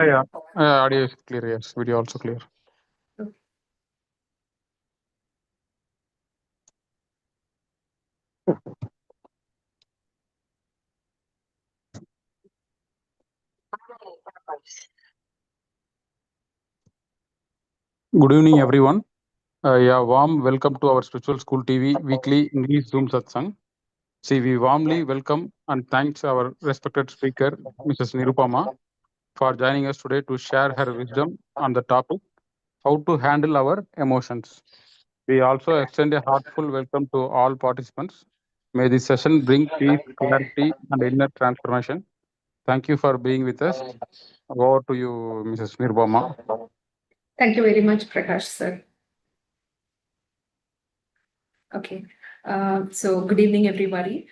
Yeah, audio is clear. Yes, video also clear. Good evening, everyone. Yeah, warm welcome to our Spiritual School TV weekly English Zoom Satsang. See, we warmly welcome and thanks our respected speaker, Mrs. Nirupama, for joining us today to share her wisdom on the topic how to handle our emotions. We also extend a heartful welcome to all participants. May this session bring peace, clarity, and inner transformation. Thank you for being with us. Over to you, Mrs. Nirupama. Thank you very much, Prakash sir. Okay, so good evening, everybody.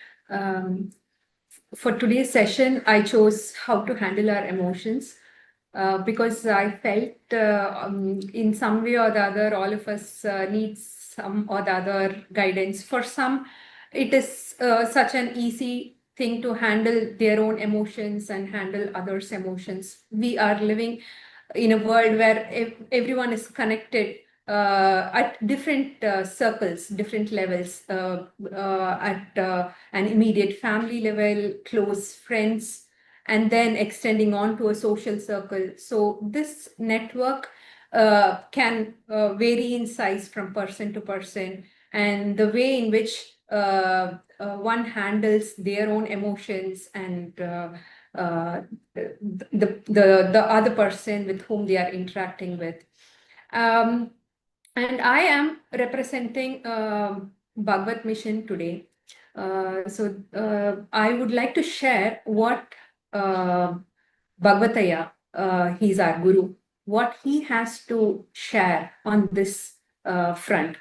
For today's session, I chose how to handle our emotions because I felt in some way or the other, all of us need some or the other guidance. For some, it is such an easy thing to handle their own emotions and handle others' emotions. We are living in a world where everyone is connected at different circles, different levels, at an immediate family level, close friends, and then extending on to a social circle. So this network can vary in size from person to person, and the way in which one handles their own emotions and the other person with whom they are interacting with. And I am representing Bhagavad Mission today. I would like to share what Bhagavataya, he's our guru, what he has to share on this front.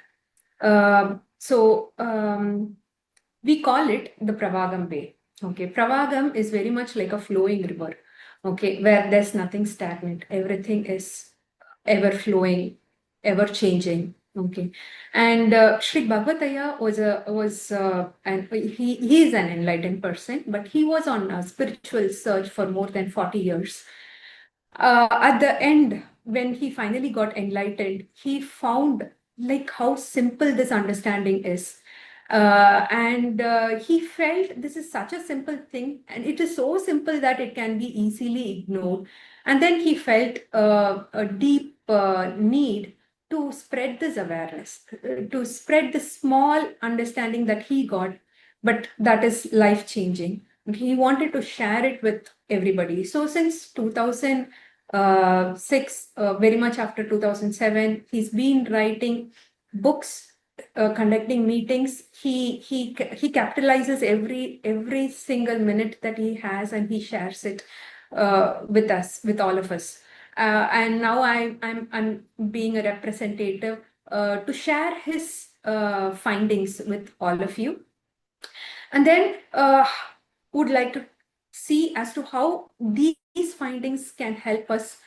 We call it the Pravagam Way. Okay, Pravagam is very much like a flowing river. Okay, where there's nothing stagnant, everything is ever flowing, ever changing. Okay, and Sri Bhagavataya he is an enlightened person, but he was on a spiritual search for more than 40 years. At the end, when he finally got enlightened, he found like how simple this understanding is. And he felt this is such a simple thing, and it is so simple that it can be easily ignored. And then he felt a deep need to spread this awareness, to spread the small understanding that he got, but that is life changing. He wanted to share it with everybody. So since 2006, very much after 2007, he's been writing books, conducting meetings. He capitalizes every single minute that he has, and he shares it with us, with all of us. And now I'm being a representative to share his findings with all of you. And then would like to see as to how these findings can help us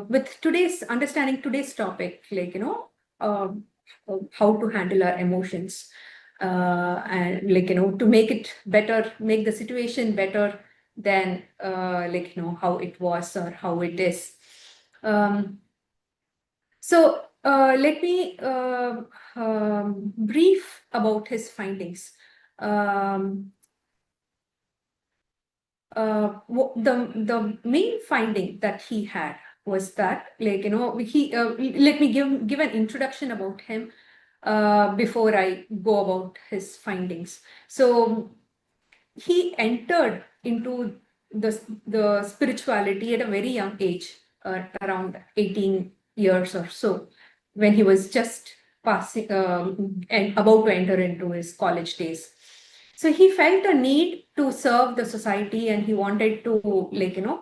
with today's understanding today's topic, like how to handle our emotions, and to make it better, make the situation better than how it was or how it is. Let me brief about his findings. The main finding that he had was that he let me give an introduction about him before I go about his findings. So he entered into the spirituality at a very young age, around 18 years or so, when he was just passing and about to enter into his college days. So he felt a need to serve the society, and he wanted to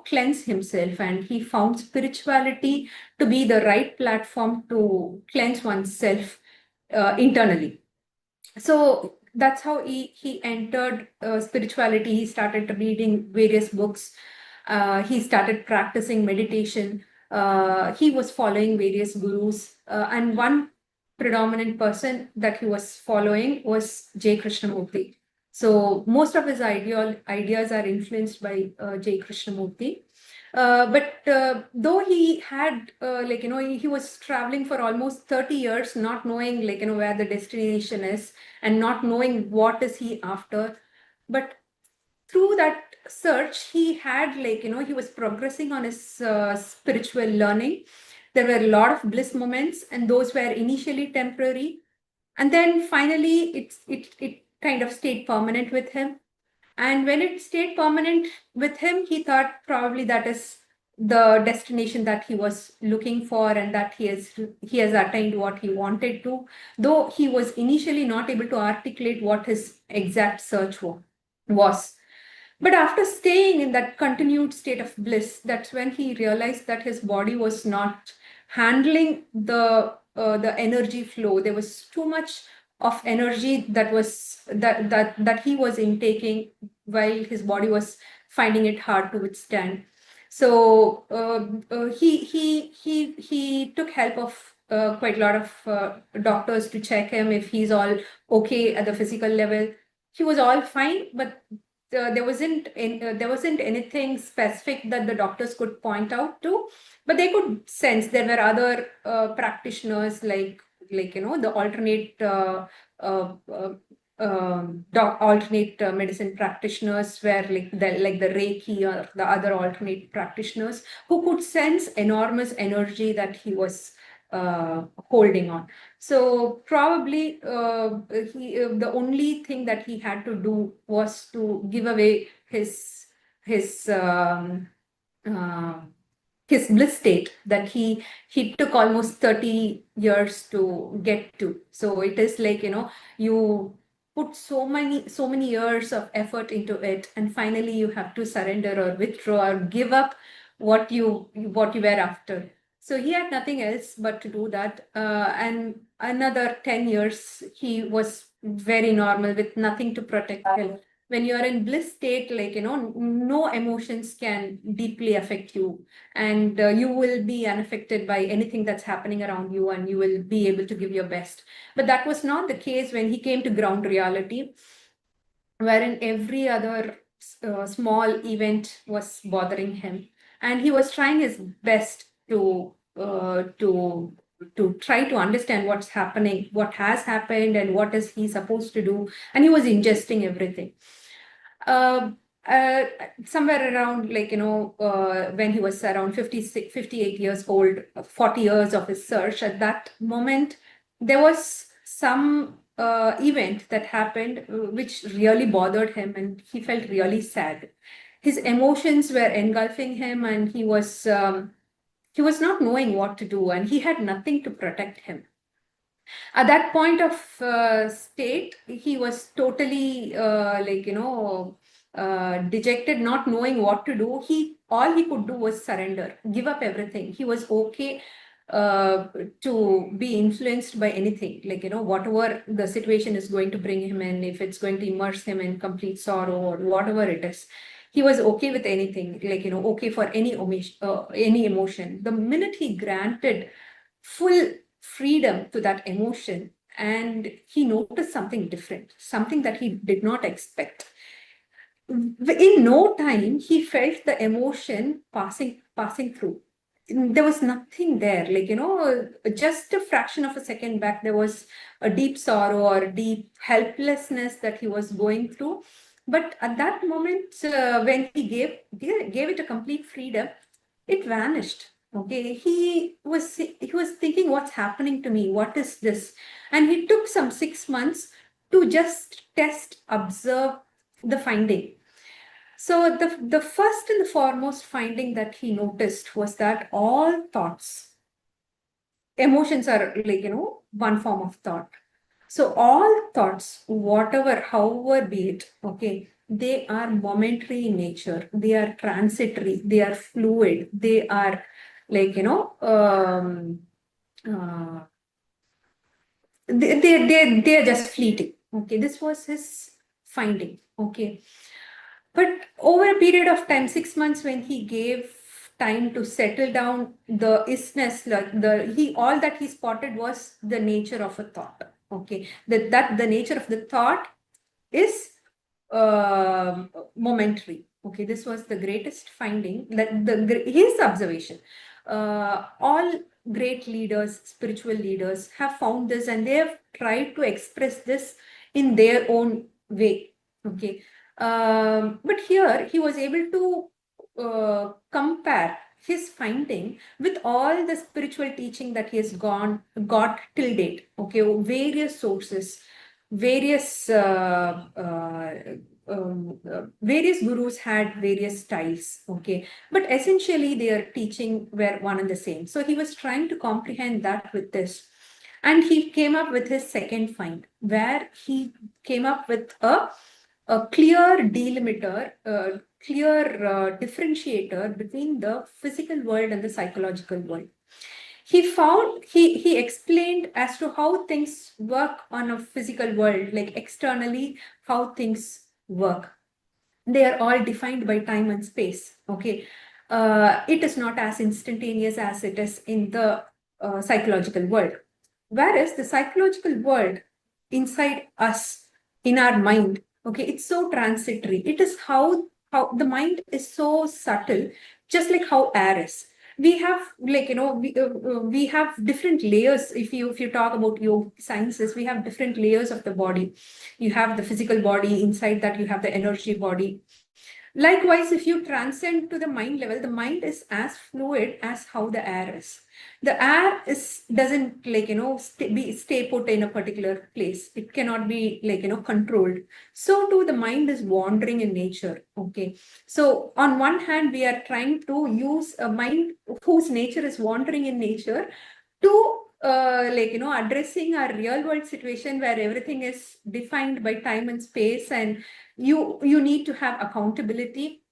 cleanse himself, and he found spirituality to be the right platform to cleanse oneself internally. So that's how he entered spirituality. He started reading various books. He started practicing meditation. He was following various gurus, and one predominant person that he was following was J. Krishnamurti. So most of his ideas are influenced by J. Krishnamurti. But though he had, he was traveling for almost 30 years, not knowing, where the destination is and not knowing what is he after. But through that search, he had, he was progressing on his spiritual learning. There were a lot of bliss moments, and those were initially temporary. And then finally, it kind of stayed permanent with him. And when it stayed permanent with him, he thought probably that is the destination that he was looking for, and that he has attained what he wanted to, though he was initially not able to articulate what his exact search was. But after staying in that continued state of bliss, that's when he realized that his body was not handling the energy flow. There was too much of energy that he was intaking, while his body was finding it hard to withstand. So he took help of quite a lot of doctors to check him if he's all okay at the physical level. He was all fine, but there wasn't anything specific that the doctors could point out to, but they could sense there were other practitioners, like the alternate alternate medicine practitioners, where like the Reiki or the other alternate practitioners, who could sense enormous energy that he was holding on. So probably the only thing that he had to do was to give away his uh, his bliss state that he took almost 30 years to get to. So it is like, you put so many years of effort into it, and finally you have to surrender or withdraw or give up what you were after. So he had nothing else but to do that. And another 10 years, he was very normal with nothing to protect him. When you're in bliss state, no emotions can deeply affect you, and you will be unaffected by anything that's happening around you, and you will be able to give your best. But that was not the case when he came to ground reality, wherein every other small event was bothering him, and he was trying his best to try to understand what's happening, what has happened, and what is he supposed to do. And he was ingesting everything. Uh, Somewhere around, when he was around 56, 58 years old, 40 years of his search, at that moment, there was some event that happened which really bothered him, and he felt really sad. His emotions were engulfing him, and he was not knowing what to do, and he had nothing to protect him. At that point of state, he was totally dejected, not knowing what to do. All he could do was surrender, give up everything. He was okay to be influenced by anything, whatever the situation is going to bring him in, if it's going to immerse him in complete sorrow or whatever it is. He was okay with anything, okay for any emotion. The minute he granted full freedom to that emotion, and he noticed something different, something that he did not expect. In no time, he felt the emotion passing through. There was nothing there, just a fraction of a second back, there was a deep sorrow or deep helplessness that he was going through. But at that moment, when he gave it a complete freedom, it vanished. Okay, he was thinking, what's happening to me? What is this? And he took some 6 months to just test, observe the finding. So the first and the foremost finding that he noticed was that all thoughts, emotions are one form of thought. So all thoughts, whatever, however be it, okay, they are momentary in nature. They are transitory. They are fluid. They are they are just fleeting. Okay, this was his finding. Okay, but over a period of time, 6 months, when he gave time to settle down, the isness, all that he spotted was the nature of a thought. Okay, that the nature of the thought is momentary. Okay, this was the greatest finding, that his observation. All great leaders, spiritual leaders have found this, and they have tried to express this in their own way. Okay, but here he was able to compare his finding with all the spiritual teaching that he has got till date. Okay, various sources, various various gurus had various styles. Okay, but essentially their teaching were one and the same. So he was trying to comprehend that with this, and he came up with his second find, where he came up with a clear delimiter, clear differentiator between the physical world and the psychological world. He explained as to how things work on a physical world, like externally, how things work. They are all defined by time and space. Okay, it is not as instantaneous as it is in the psychological world. Whereas the psychological world inside us, in our mind, okay, it's so transitory. It is how the mind is so subtle, just like how air is. We have, like, we have different layers. If you talk about your sciences, we have different layers of the body. You have the physical body, inside that you have the energy body. Likewise, if you transcend to the mind level, the mind is as fluid as how the air is. The air doesn't, like, stay put in a particular place. It cannot be, like, controlled. So too the mind is wandering in nature. Okay, so on one hand we are trying to use a mind whose nature is wandering in nature to addressing our real world situation, where everything is defined by time and space, and you need to have accountability.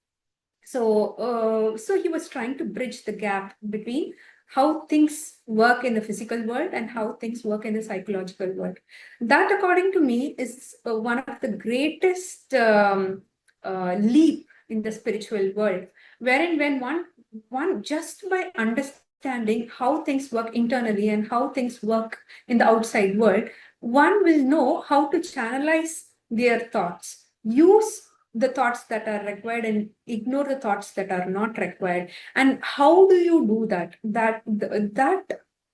So he was trying to bridge the gap between how things work in the physical world and how things work in the psychological world. That, according to me, is one of the greatest leap in the spiritual world, wherein when one just by understanding how things work internally and how things work in the outside world, one will know how to channelize their thoughts, use the thoughts that are required and ignore the thoughts that are not required. And how do you do that? That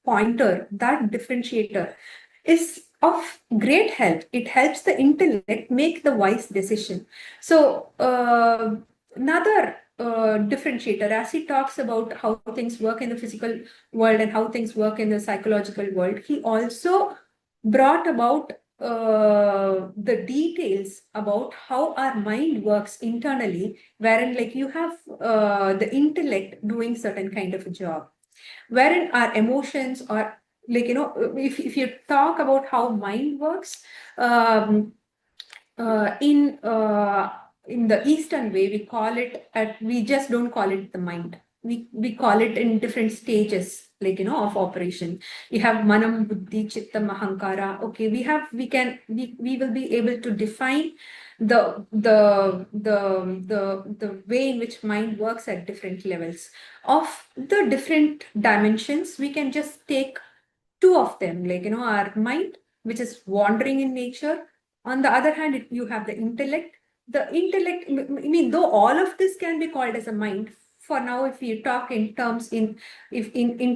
pointer, that differentiator is of great help. It helps the intellect make the wise decision. So another differentiator, as he talks about how things work in the physical world and how things work in the psychological world, he also brought about the details about how our mind works internally, wherein, like, you have the intellect doing certain kind of a job, wherein our emotions are, like, if you talk about how mind works, um, in the Eastern way, we call it we just don't call it the mind. We call it in different stages, like, of operation. You have manam, buddhi, chittam, ahankara. Okay, we will be able to define the way in which mind works at different levels. Of the different dimensions, we can just take two of them, like, our mind, which is wandering in nature. On the other hand, you have the intellect. The intellect, I mean, though all of this can be called as a mind, for now, if you talk in terms in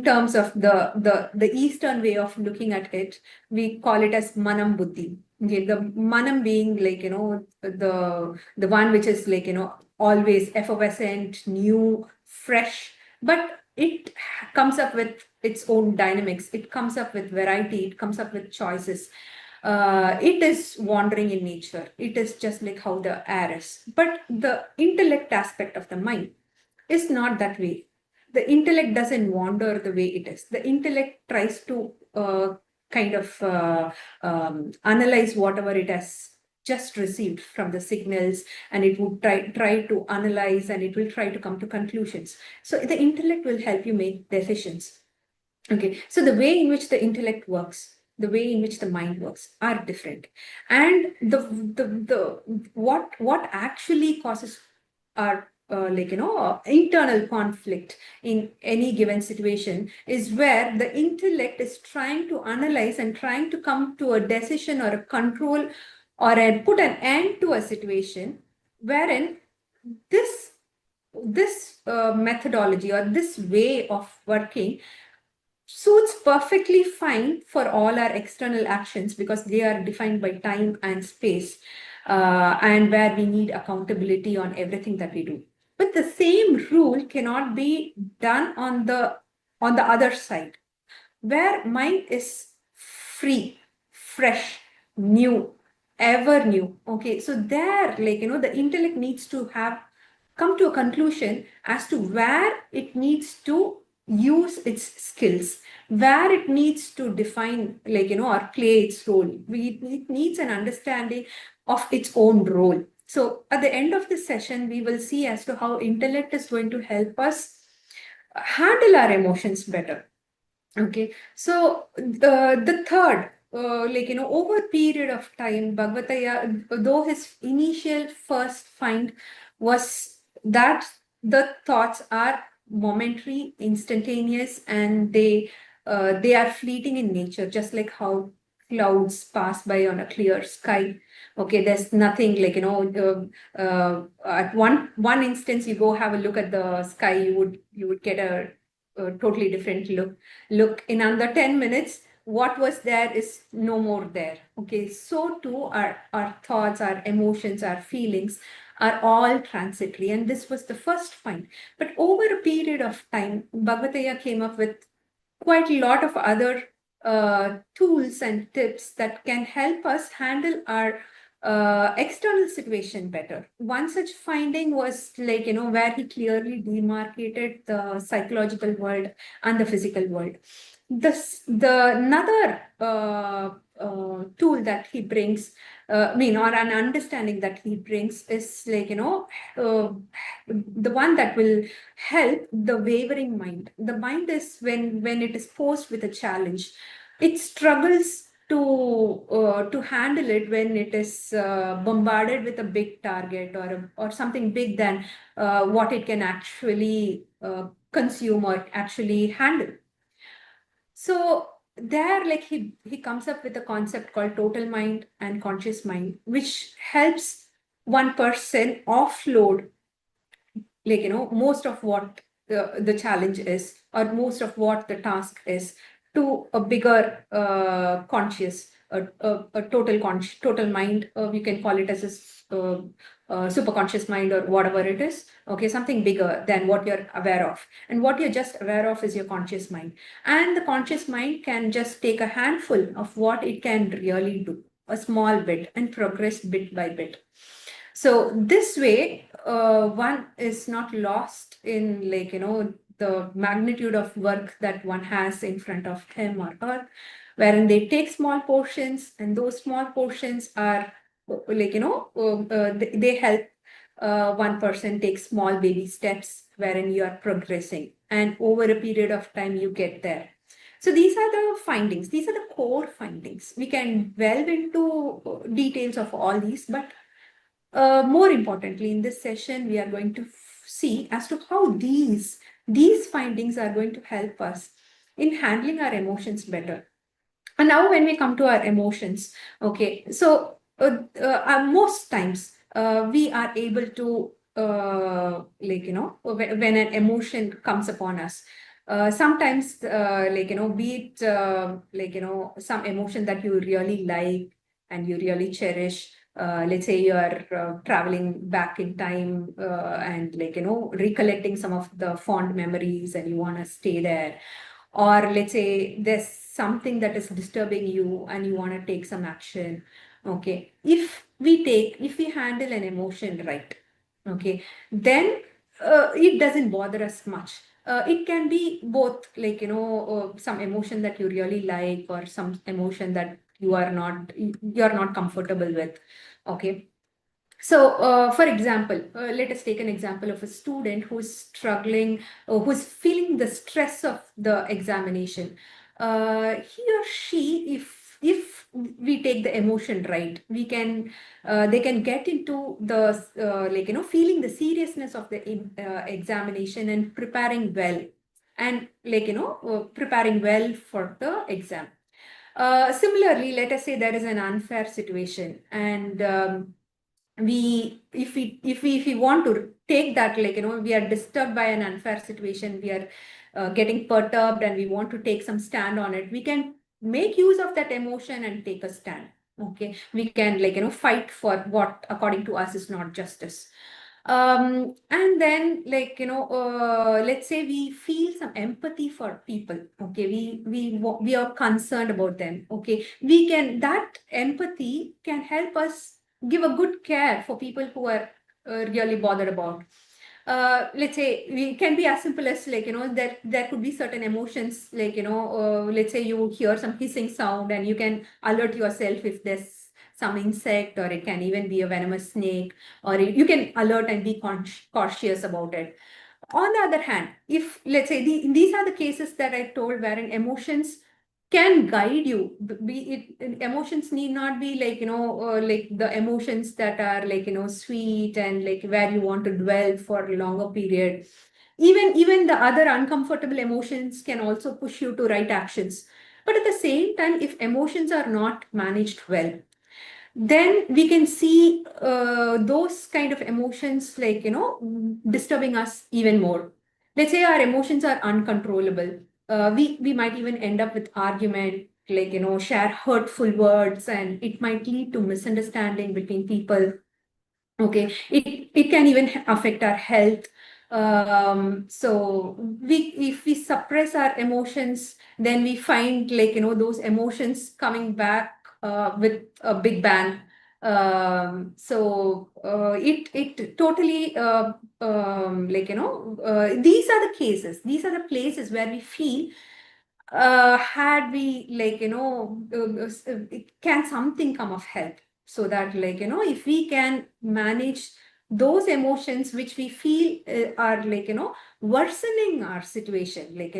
terms of the Eastern way of looking at it, we call it as manam buddhi. Okay, the manam being, like, the one which is, like, always effervescent, new, fresh, but it comes up with its own dynamics. It comes up with variety. It comes up with choices. It is wandering in nature. It is just like how the air is. But the intellect aspect of the mind is not that way. The intellect doesn't wander the way it is. The intellect tries to kind of analyze whatever it has just received from the signals, and it would try to analyze, and it will try to come to conclusions. So the intellect will help you make decisions. Okay, so the way in which the intellect works, the way in which the mind works are different, and the what actually causes our internal conflict in any given situation is where the intellect is trying to analyze and trying to come to a decision or a control or put an end to a situation, wherein this methodology or this way of working suits perfectly fine for all our external actions because they are defined by time and space, and where we need accountability on everything that we do. But the same rule cannot be done on the other side, where mind is free, fresh, new, ever new. Okay, so there, the intellect needs to have come to a conclusion as to where it needs to use its skills, where it needs to define, or play its role. It needs an understanding of its own role. So at the end of this session, we will see as to how intellect is going to help us handle our emotions better. Okay, so the third, over a period of time, Bhagavataya, though his initial first find was that the thoughts are momentary, instantaneous, and they are fleeting in nature, just like how clouds pass by on a clear sky. Okay, there's nothing at one instance you go have a look at the sky, you would get a totally different look in under 10 minutes. What was there is no more there. Okay, so too our thoughts, our emotions, our feelings are all transitory, and this was the first find. But over a period of time, Bhagavataya came up with quite a lot of other tools and tips that can help us handle our external situation better. One such finding was where he clearly demarcated the psychological world and the physical world. The another tool that he brings, or an understanding that he brings is the one that will help the wavering mind. The mind is when it is posed with a challenge, it struggles to handle it when it is bombarded with a big target or something big than what it can actually consume or actually handle. So there, he comes up with a concept called total mind and conscious mind, which helps one person offload most of what the challenge is, or most of what the task is, to a bigger conscious, a total mind. We can call it as a super conscious mind or whatever it is. Okay, something bigger than what you're aware of, and what you're just aware of is your conscious mind. And the conscious mind can just take a handful of what it can really do, a small bit, and progress bit by bit. So this way, one is not lost in the magnitude of work that one has in front of him or her, wherein they take small portions, and those small portions are they help one person take small baby steps wherein you are progressing, and over a period of time you get there. So these are the findings. These are the core findings. We can delve into details of all these, but more importantly, in this session, we are going to see as to how these findings are going to help us in handling our emotions better. And now when we come to our emotions, okay, so most times we are able to, when an emotion comes upon us, sometimes, be it, some emotion that you really like and you really cherish. Let's say you are traveling back in time and recollecting some of the fond memories and you want to stay there. Or let's say there's something that is disturbing you and you want to take some action. Okay, if we handle an emotion right, okay, then it doesn't bother us much. It can be both some emotion that you really like, or some emotion that you're not comfortable with. Okay, so, for example, let us take an example of a student who's struggling, who's feeling the stress of the examination. He or she, if we take the emotion right, they can get into the feeling the seriousness of the examination and preparing well, and preparing well for the exam. Similarly, let us say there is an unfair situation, and if we want to take that, like, we are disturbed by an unfair situation, we are getting perturbed, and we want to take some stand on it, we can make use of that emotion and take a stand. Okay, we can, like, fight for what according to us is not justice. And then, like, let's say we feel some empathy for people. Okay, we are concerned about them. Okay, we can, that empathy can help us give a good care for people who are really bothered about. Let's say we can be as simple as, like, that there could be certain emotions, like, let's say you hear some hissing sound and you can alert yourself if there's some insect, or it can even be a venomous snake, or you can alert and be cautious about it. On the other hand, if, let's say, these are the cases that I told, wherein emotions can guide you. Emotions need not be, like, like the emotions that are, like, sweet and, like, where you want to dwell for a longer period. Even the other uncomfortable emotions can also push you to right actions. But at the same time, if emotions are not managed well, then we can see those kind of emotions, like, disturbing us even more. Let's say our emotions are uncontrollable. We might even end up with argument, like, share hurtful words, and it might lead to misunderstanding between people. Okay, it can even affect our health. So if we suppress our emotions, then we find, like, those emotions coming back with a big bang. It totally, like, these are the cases, these are the places where we feel, had we, like, can something come of help, so that, like, if we can manage those emotions which we feel are, like, worsening our situation, like,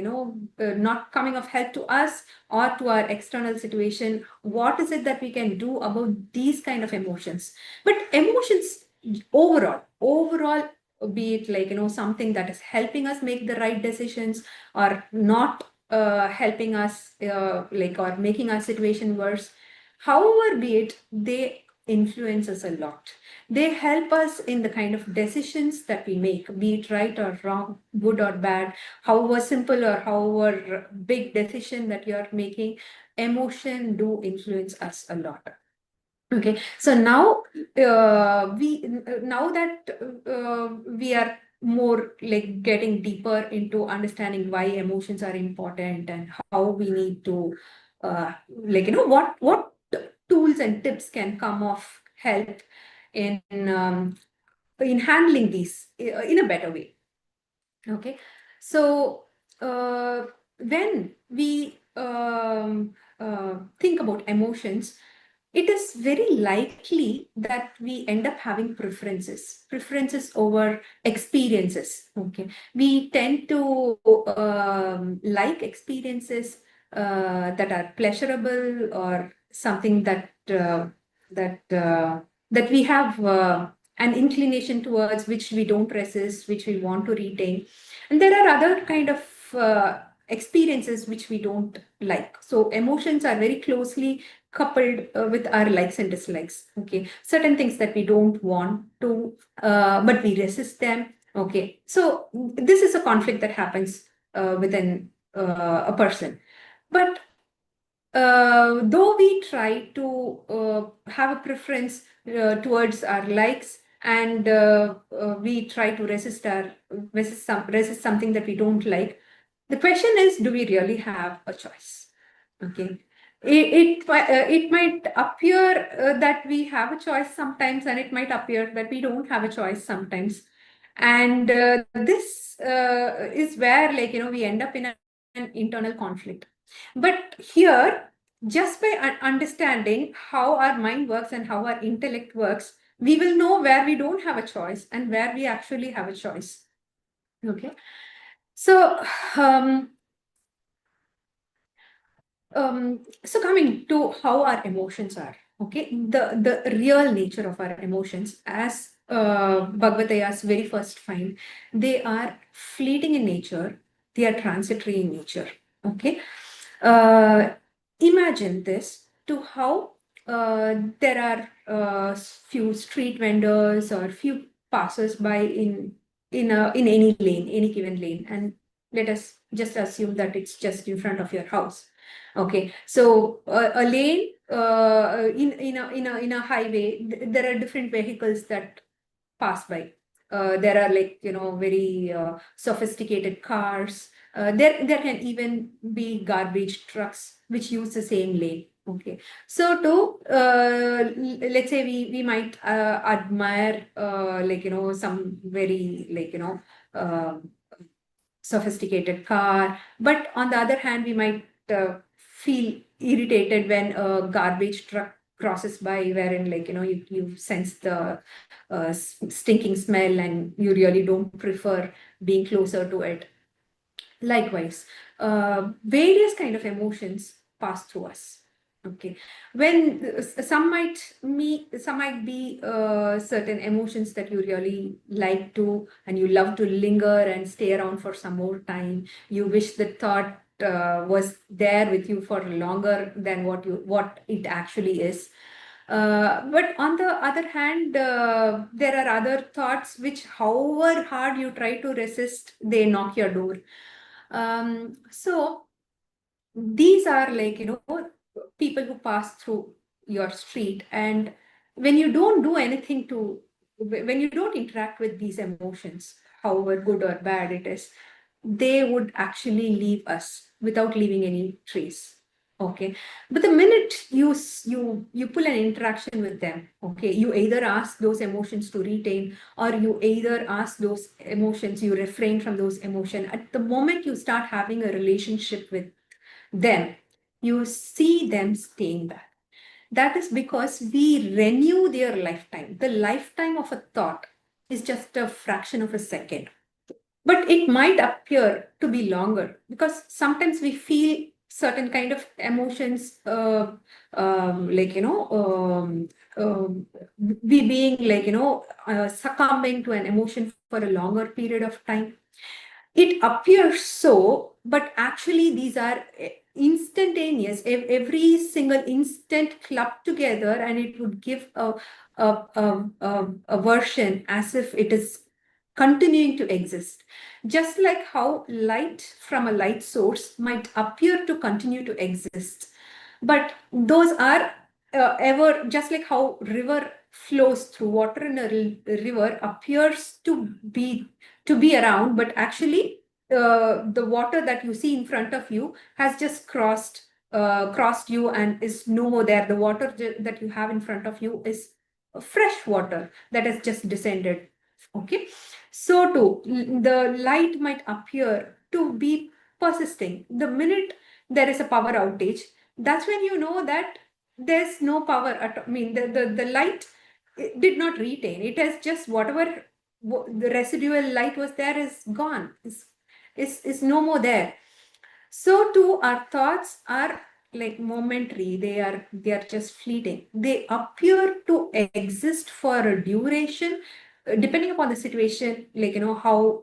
not coming of help to us or to our external situation, what is it that we can do about these kind of emotions? But emotions overall, be it, like, something that is helping us make the right decisions, or not helping us, like, or making our situation worse, however be it, they influence us a lot. They help us in the kind of decisions that we make, be it right or wrong, good or bad, however simple or however big decision that you're making, emotion do influence us a lot. Okay, so now now that we are more, like, getting deeper into understanding why emotions are important, and how we need to, like, what tools and tips can come of help in handling these in a better way. Okay, so when we think about emotions, it is very likely that we end up having preferences over experiences. Okay, we tend to like experiences that are pleasurable, or something that we have an inclination towards, which we don't resist, which we want to retain. And there are other kind of experiences which we don't like. So emotions are very closely coupled with our likes and dislikes. Okay, certain things that we don't want to, but we resist them. Okay, so this is a conflict that happens within a person. But though we try to have a preference towards our likes, and we try to resist something that we don't like, the question is, do we really have a choice? Okay, it might appear that we have a choice sometimes, and it might appear that we don't have a choice sometimes. And this is where, like, we end up in an internal conflict. But here, just by understanding how our mind works and how our intellect works, we will know where we don't have a choice and where we actually have a choice. Okay, so so coming to how our emotions are, okay, the real nature of our emotions, as Bhagavataya's very first find, they are fleeting in nature, they are transitory in nature. Okay, imagine this, to how there are few street vendors or few passers-by in any lane, any given lane, and let us just assume that it's just in front of your house. Okay, so a lane in a highway, there are different vehicles that pass by. There are very sophisticated cars. There can even be garbage trucks which use the same lane. Okay, so let's say we might admire some very uh, sophisticated car, but on the other hand we might feel irritated when a garbage truck crosses by, wherein you sense the stinking smell and you really don't prefer being closer to it. Likewise, various kind of emotions pass through us. Okay, when some might be certain emotions that you really like to and you love to linger and stay around for some more time. You wish the thought was there with you for longer than what it actually is. But on the other hand, there are other thoughts which, however hard you try to resist, they knock your door. So these are people who pass through your street, and when you don't do anything when you don't interact with these emotions, however good or bad it is, they would actually leave us without leaving any trace. Okay, but the minute you pull an interaction with them, okay, you either ask those emotions to retain, or you either ask those emotions, you refrain from those emotions. At the moment you start having a relationship with them, you see them staying back. That is because we renew their lifetime. The lifetime of a thought is just a fraction of a second, but it might appear to be longer because sometimes we feel certain kind of emotions, we being succumbing to an emotion for a longer period of time. It appears so, but actually these are instantaneous. Every single instant clubbed together, and it would give a version as if it is continuing to exist. Just like how light from a light source might appear to continue to exist, but those are ever, just like how river flows through, water in a river appears to be around, but actually the water that you see in front of you has just crossed you and is no more there. The water that you have in front of you is fresh water that has just descended. Okay, so too the light might appear to be persisting. The minute there is a power outage, that's when you know that there's no power at, I mean, the light, it did not retain. It has just whatever the residual light was there is gone, is no more there. So too our thoughts are like momentary. They are just fleeting. They appear to exist for a duration, depending upon the situation, how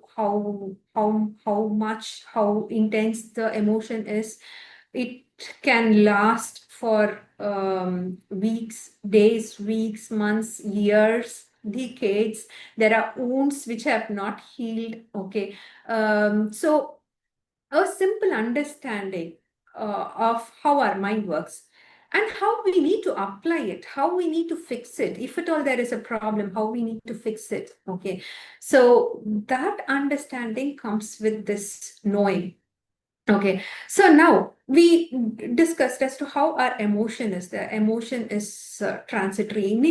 intense the emotion is. It can last for weeks, days, weeks, months, years, decades. There are wounds which have not healed. Okay, so a simple understanding of how our mind works and how we need to apply it, how we need to fix it. If at all there is a problem, how we need to fix it. Okay, so that understanding comes with this knowing. Okay, so now we discussed as to how our emotion is. The emotion is transitory in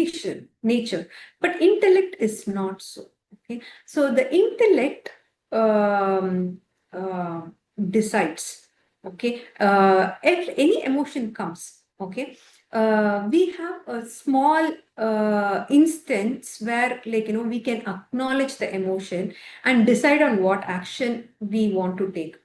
nature, but intellect is not so. Okay, so the intellect um, uh, decides. Okay, if any emotion comes, okay, we have a small instance where we can acknowledge the emotion and decide on what action we want to take.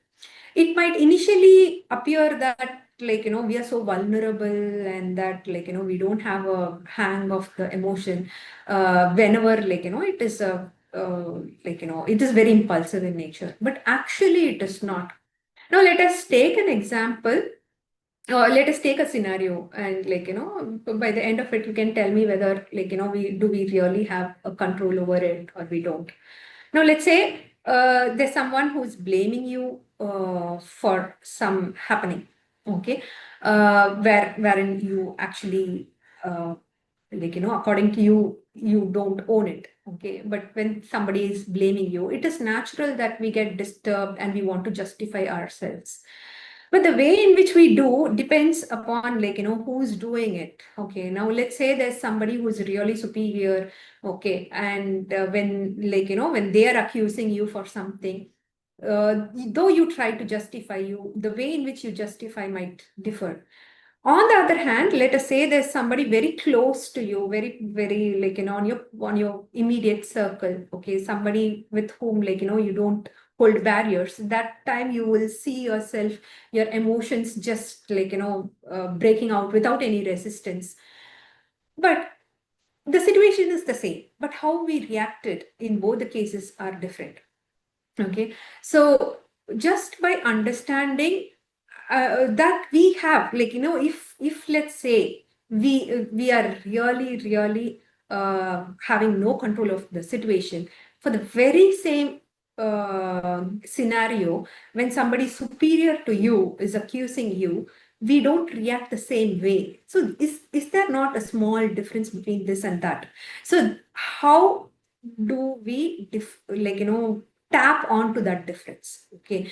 It might initially appear that we are so vulnerable and that we don't have a hang of the emotion whenever it is a it is very impulsive in nature, but actually it is not. Now let us take an example let us take a scenario, and by the end of it, you can tell me whether we really have a control over it or we don't. Now, let's say there's someone who's blaming you for some happening, okay, wherein you actually, according to you, you don't own it, okay. But when somebody is blaming you, it is natural that we get disturbed and we want to justify ourselves. But the way in which we do depends upon who's doing it. Okay, now let's say there's somebody who's really superior. Okay, and when they are accusing you for something, though you try to justify, the way in which you justify might differ. On the other hand, let us say there's somebody very close to you, very, very on your immediate circle. Okay, somebody with whom you don't hold barriers. That time you will see yourself, your emotions just breaking out without any resistance. But the situation is the same, but how we reacted in both the cases are different. Okay, so just by understanding that we have if let's say we are really having no control of the situation, for the very same scenario, when somebody superior to you is accusing you, we don't react the same way. So is there not a small difference between this and that? So how do we tap onto that difference? Okay,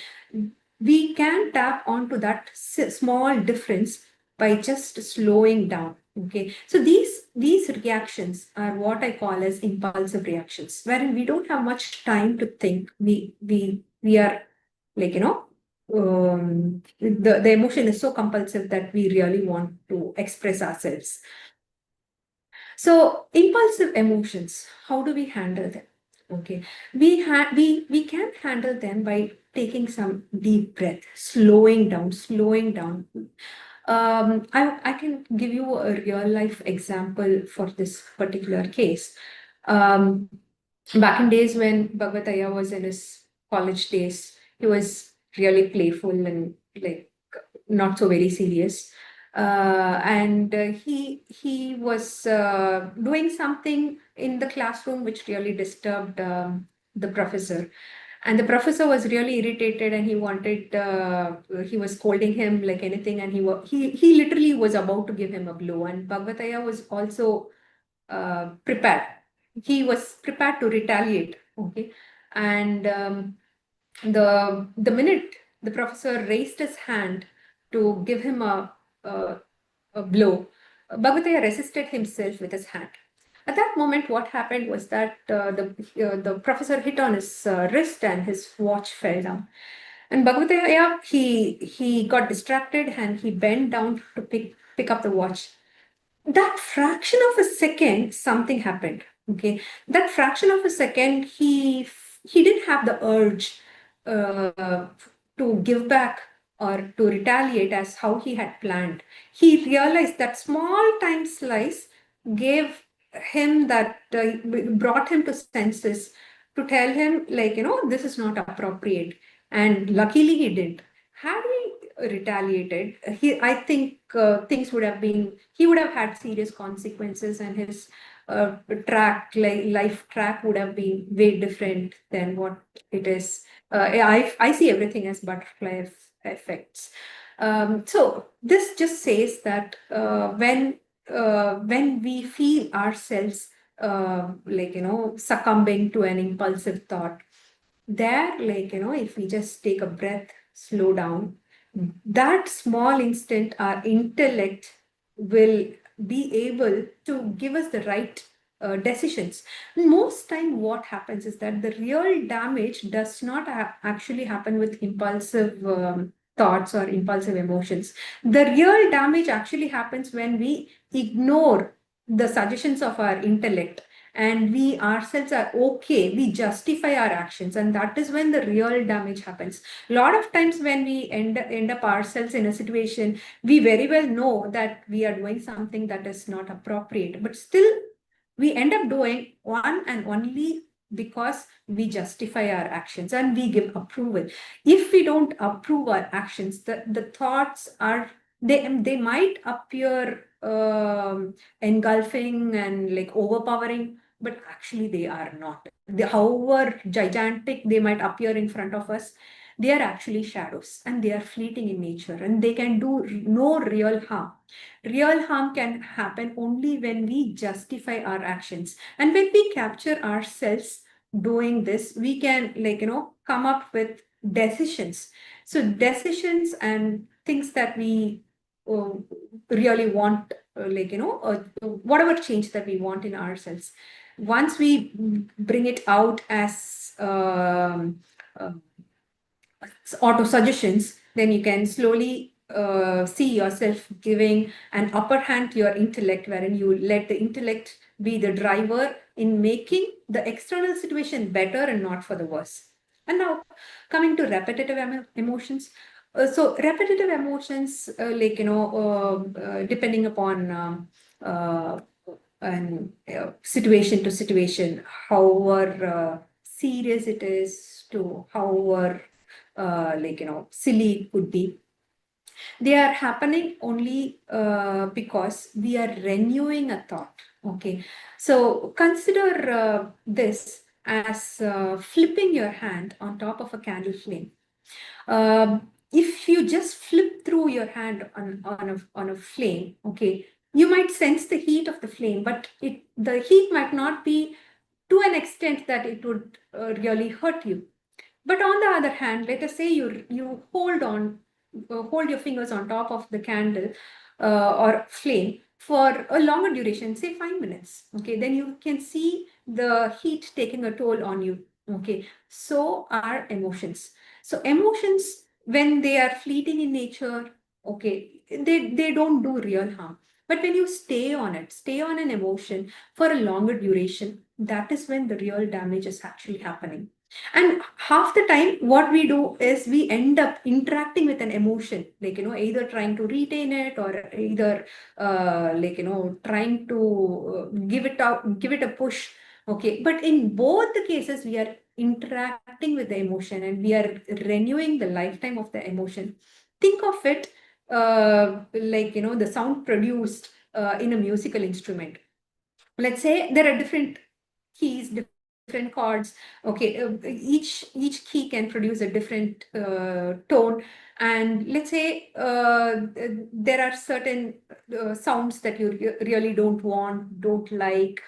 we can tap onto that small difference by just slowing down. Okay, so these reactions are what I call as impulsive reactions, wherein we don't have much time to think. We are the emotion is so compulsive that we really want to express ourselves. So impulsive emotions, how do we handle them? Okay, we can handle them by taking some deep breath, slowing down. I can give you a real life example for this particular case. Back in days when Bhagavataya was in his college days, he was really playful and not so very serious. And he was doing something in the classroom which really disturbed the professor. And the professor was really irritated, and he was scolding him like anything, and he literally was about to give him a blow. And Bhagavataya was also prepared. He was prepared to retaliate. Okay, and the minute the professor raised his hand to give him a blow, Bhagataya resisted himself with his hand. At that moment, what happened was that the professor hit on his wrist and his watch fell down. And Bhagataya, he got distracted and he bent down to pick up the watch. That fraction of a second, something happened. Okay, that fraction of a second, he didn't have the urge to give back or to retaliate as how he had planned. He realized that small time slice gave him that brought him to senses to tell him this is not appropriate, and luckily he didn't. Had he retaliated, I think things would have been, he would have had serious consequences, and his life track would have been way different than what it is. I see everything as butterfly effects. So this just says that when we feel ourselves succumbing to an impulsive thought, there if we just take a breath, slow down, that small instant our intellect will be able to give us the right decisions. Most time what happens is that the real damage does not actually happen with impulsive thoughts or impulsive emotions. The real damage actually happens when we ignore the suggestions of our intellect, and we ourselves are okay, we justify our actions, and that is when the real damage happens. A lot of times when we end up ourselves in a situation, we very well know that we are doing something that is not appropriate, but still we end up doing one and only because we justify our actions and we give approval. If we don't approve our actions, the thoughts are They might appear engulfing and like overpowering, but actually they are not. However gigantic they might appear in front of us, they are actually shadows, and they are fleeting in nature, and they can do no real harm. Real harm can happen only when we justify our actions, and when we capture ourselves doing this, we can, like, come up with decisions. So decisions and things that we uh, really want, whatever change that we want in ourselves, once we bring it out as uh, auto suggestions, then you can slowly see yourself giving an upper hand to your intellect, wherein you let the intellect be the driver in making the external situation better and not for the worse. And now coming to repetitive emotions. So repetitive emotions, depending upon and situation to situation, however serious it is, to however silly it could be, they are happening only because we are renewing a thought. Okay, so consider this as flipping your hand on top of a candle flame. If you just flip through your hand on a flame, okay, you might sense the heat of the flame, but the heat might not be to an extent that it would really hurt you. But on the other hand, let us say you hold your fingers on top of the candle or flame for a longer duration, say 5 minutes. Okay, then you can see the heat taking a toll on you. Okay, so are emotions. So emotions, when they are fleeting in nature, okay, they don't do real harm. But when you stay on it, stay on an emotion for a longer duration, that is when the real damage is actually happening. And half the time, what we do is we end up interacting with an emotion, like, either trying to retain it, or either, trying to give it a push. Okay. But in both the cases, we are interacting with the emotion and we are renewing the lifetime of the emotion. Think of it the sound produced in a musical instrument. Let's say there are different keys, different chords. Okay, each key can produce a different tone, and let's say there are certain sounds that you really don't like,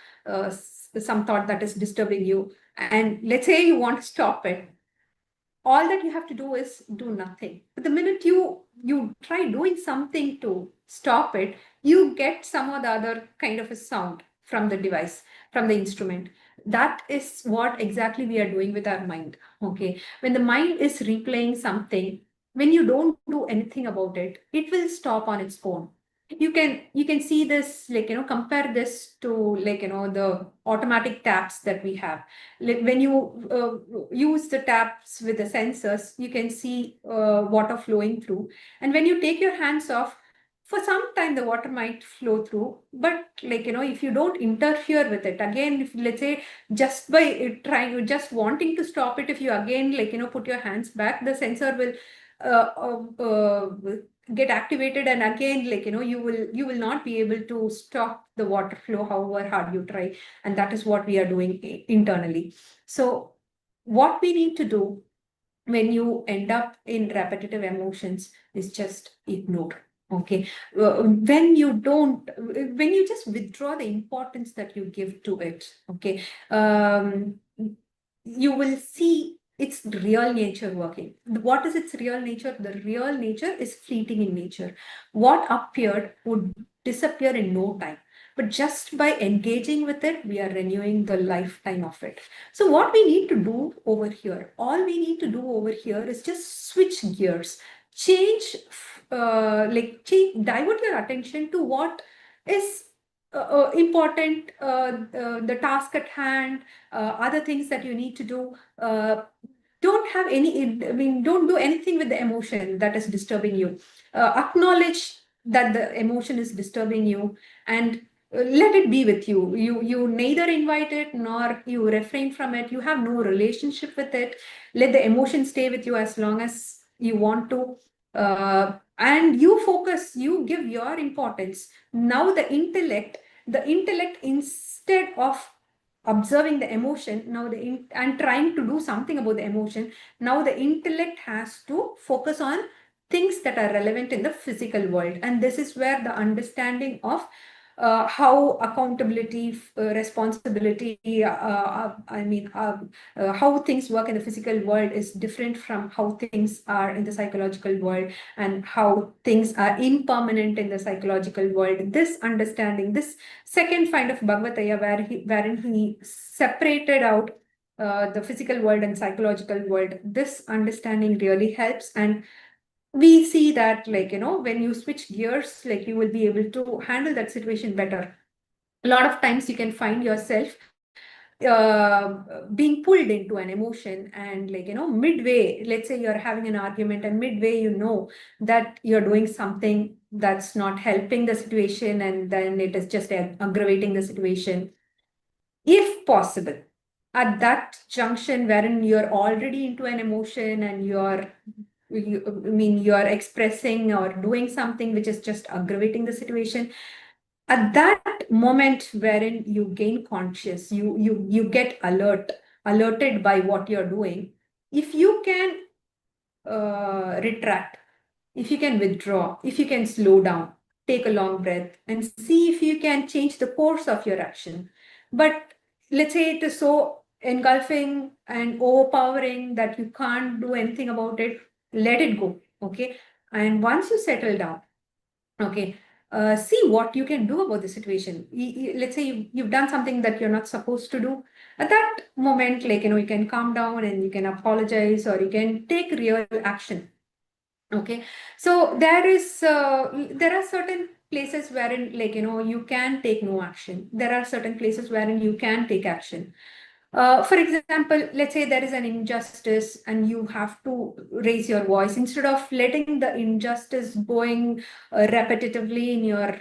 some thought that is disturbing you, and let's say you want to stop it. All that you have to do is do nothing. But the minute you try doing something to stop it, you get some or the other kind of a sound from the device, from the instrument. That is what exactly we are doing with our mind. Okay, when the mind is replaying something, when you don't do anything about it, it will stop on its own. You can see this, compare this to, the automatic taps that we have. Like when you use the taps with the sensors, you can see water flowing through, and when you take your hands off, for some time the water might flow through, but if you don't interfere with it again, if let's say just by trying, just wanting to stop it, if you again put your hands back, the sensor will get activated, and again you will not be able to stop the water flow however hard you try. And that is what we are doing internally. So what we need to do when you end up in repetitive emotions is just ignore. Okay, when you just withdraw the importance that you give to it, okay, you will see its real nature working. What is its real nature? The real nature is fleeting in nature. What appeared would disappear in no time. But just by engaging with it, we are renewing the lifetime of it. So what we need to do over here, all we need to do over here is just switch gears, change, divert your attention to what is important, the task at hand, other things that you need to do. Don't have don't do anything with the emotion that is disturbing you. Acknowledge that the emotion is disturbing you, and let it be with you. You neither invite it nor you refrain from it. You have no relationship with it. Let the emotion stay with you as long as you want to. and you focus, you give your importance. Now the intellect instead of observing the emotion, now and trying to do something about the emotion, now the intellect has to focus on things that are relevant in the physical world. And this is where the understanding of how accountability, responsibility, how things work in the physical world is different from how things are in the psychological world, and how things are impermanent in the psychological world. This understanding, this second find of Bhagavataya, wherein he separated out the physical world and psychological world, this understanding really helps. And we see that, when you switch gears, you will be able to handle that situation better. A lot of times you can find yourself being pulled into an emotion, and midway, let's say you're having an argument, and midway that you're doing something that's not helping the situation, and then it is just aggravating the situation. If possible, at that junction wherein you're already into an emotion, and you're expressing or doing something which is just aggravating the situation, at that moment wherein you gain conscious, you get alerted by what you're doing, if you can retract, if you can withdraw, if you can slow down, take a long breath, and see if you can change the course of your action. But let's say it is so engulfing and overpowering that you can't do anything about it, let it go. Okay. And once you settle down, okay, see what you can do about the situation. Let's say you've done something that you're not supposed to do. At that moment, you can calm down, and you can apologize, or you can take real action. Okay, so there are certain places wherein you can take no action. There are certain places wherein you can take action. For example, let's say there is an injustice and you have to raise your voice. Instead of letting the injustice going repetitively in your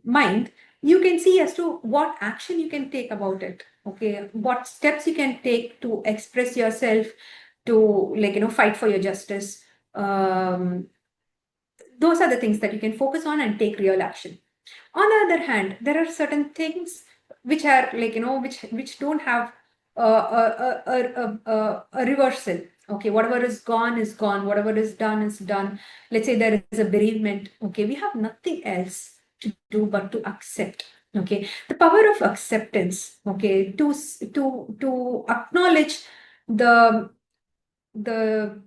mind, you can see as to what action you can take about it. Okay, what steps you can take to express yourself, to fight for your justice. Those are the things that you can focus on and take real action. On the other hand, there are certain things which are which don't have a reversal. Okay, whatever is gone is gone. Whatever is done is done. Let's say there is a bereavement. Okay, we have nothing else to do but to accept. Okay, the power of acceptance. Okay, to acknowledge the the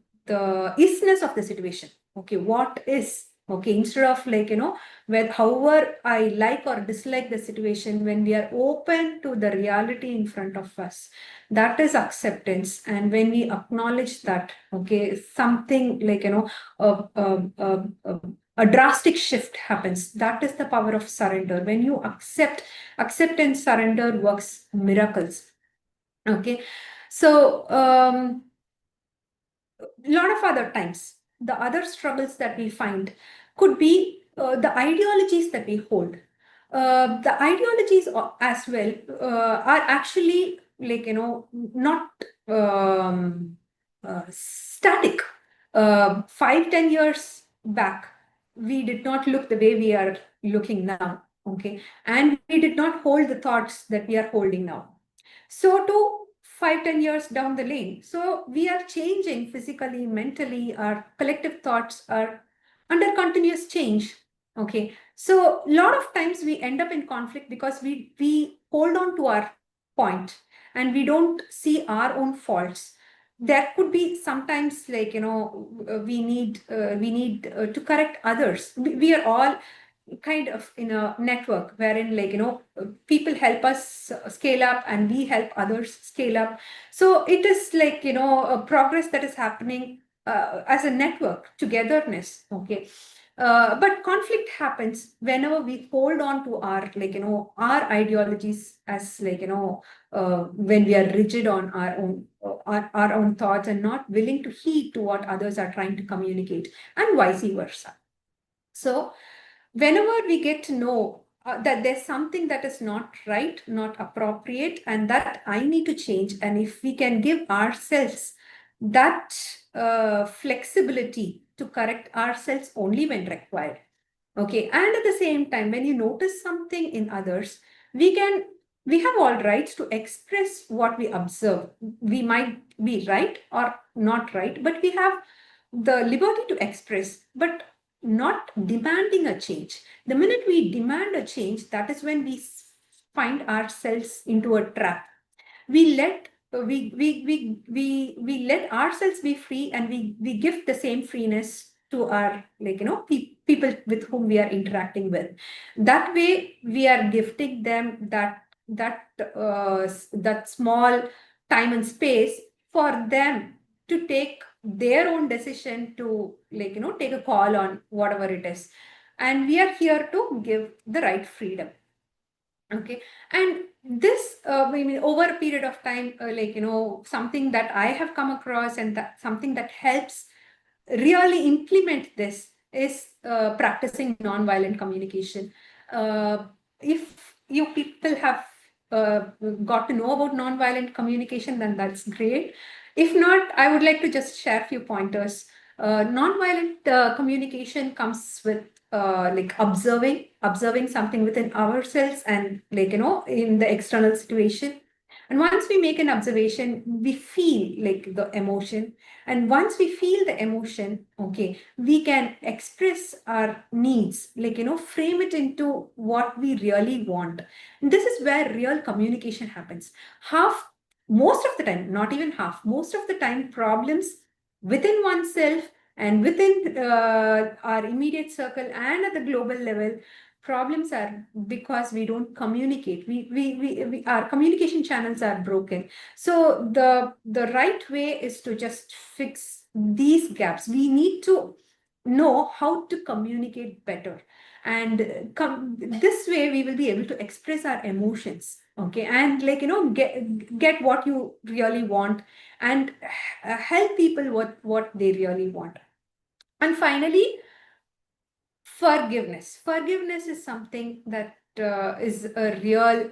isness of the situation. Okay, what is. Okay, instead of however I like or dislike the situation, when we are open to the reality in front of us, that is acceptance. And when we acknowledge that, okay, something a drastic shift happens. That is the power of surrender. When you accept and surrender works miracles. Okay, so a lot of other times, the other struggles that we find could be the ideologies that we hold. The ideologies as well are actually not static. 5-10 years back, we did not look the way we are looking now. Okay, and we did not hold the thoughts that we are holding now. So too, 5-10 years down the lane. So we are changing physically, mentally, our collective thoughts are under continuous change. Okay. So a lot of times we end up in conflict because we hold on to our point and we don't see our own faults. There could be sometimes we need to correct others. We are all kind of in a network wherein people help us scale up and we help others scale up. So it is a progress that is happening as a network, togetherness. Okay, but conflict happens whenever we hold on to our our ideologies, as when we are rigid on our own thoughts and not willing to heed to what others are trying to communicate, and vice versa. So whenever we get to know that there's something that is not right, not appropriate, and that I need to change, and if we can give ourselves that flexibility to correct ourselves only when required. Okay, and at the same time, when you notice something in others, we have all rights to express what we observe. We might be right or not right, but we have the liberty to express, but not demanding a change. The minute we demand a change, that is when we find ourselves into a trap. We let we let ourselves be free, and we give the same freeness to our people with whom we are interacting with. That way we are gifting them that small time and space for them to take their own decision, to take a call on whatever it is, and we are here to give the right freedom. Okay, and this I mean, over a period of time, something that I have come across, and that something that helps really implement this is practicing nonviolent communication. If you people have got to know about nonviolent communication, then that's great. If not, I would like to just share a few pointers. Nonviolent communication comes with observing something within ourselves, and in the external situation. And once we make an observation, we feel the emotion. And once we feel the emotion, okay, we can express our needs, frame it into what we really want. And this is where real communication happens. Most of the time, not even half, most of the time, problems within oneself and within our immediate circle and at the global level, problems are because we don't communicate. Our communication channels are broken. So the right way is to just fix these gaps. We need to know how to communicate better, and this way we will be able to express our emotions, okay, and get what you really want, and help people what they really want. And finally, forgiveness is something that is a real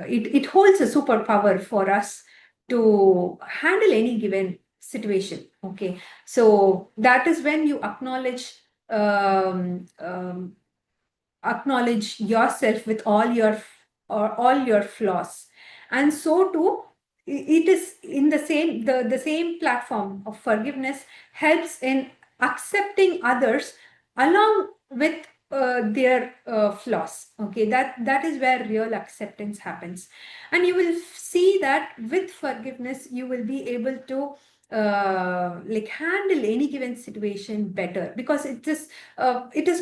it holds a superpower for us to handle any given situation. Okay, so that is when you acknowledge yourself with all your flaws. And so too, it is in the same platform of forgiveness helps in accepting others along with their flaws. Okay, that is where real acceptance happens. And you will see that with forgiveness you will be able to handle any given situation better, because it is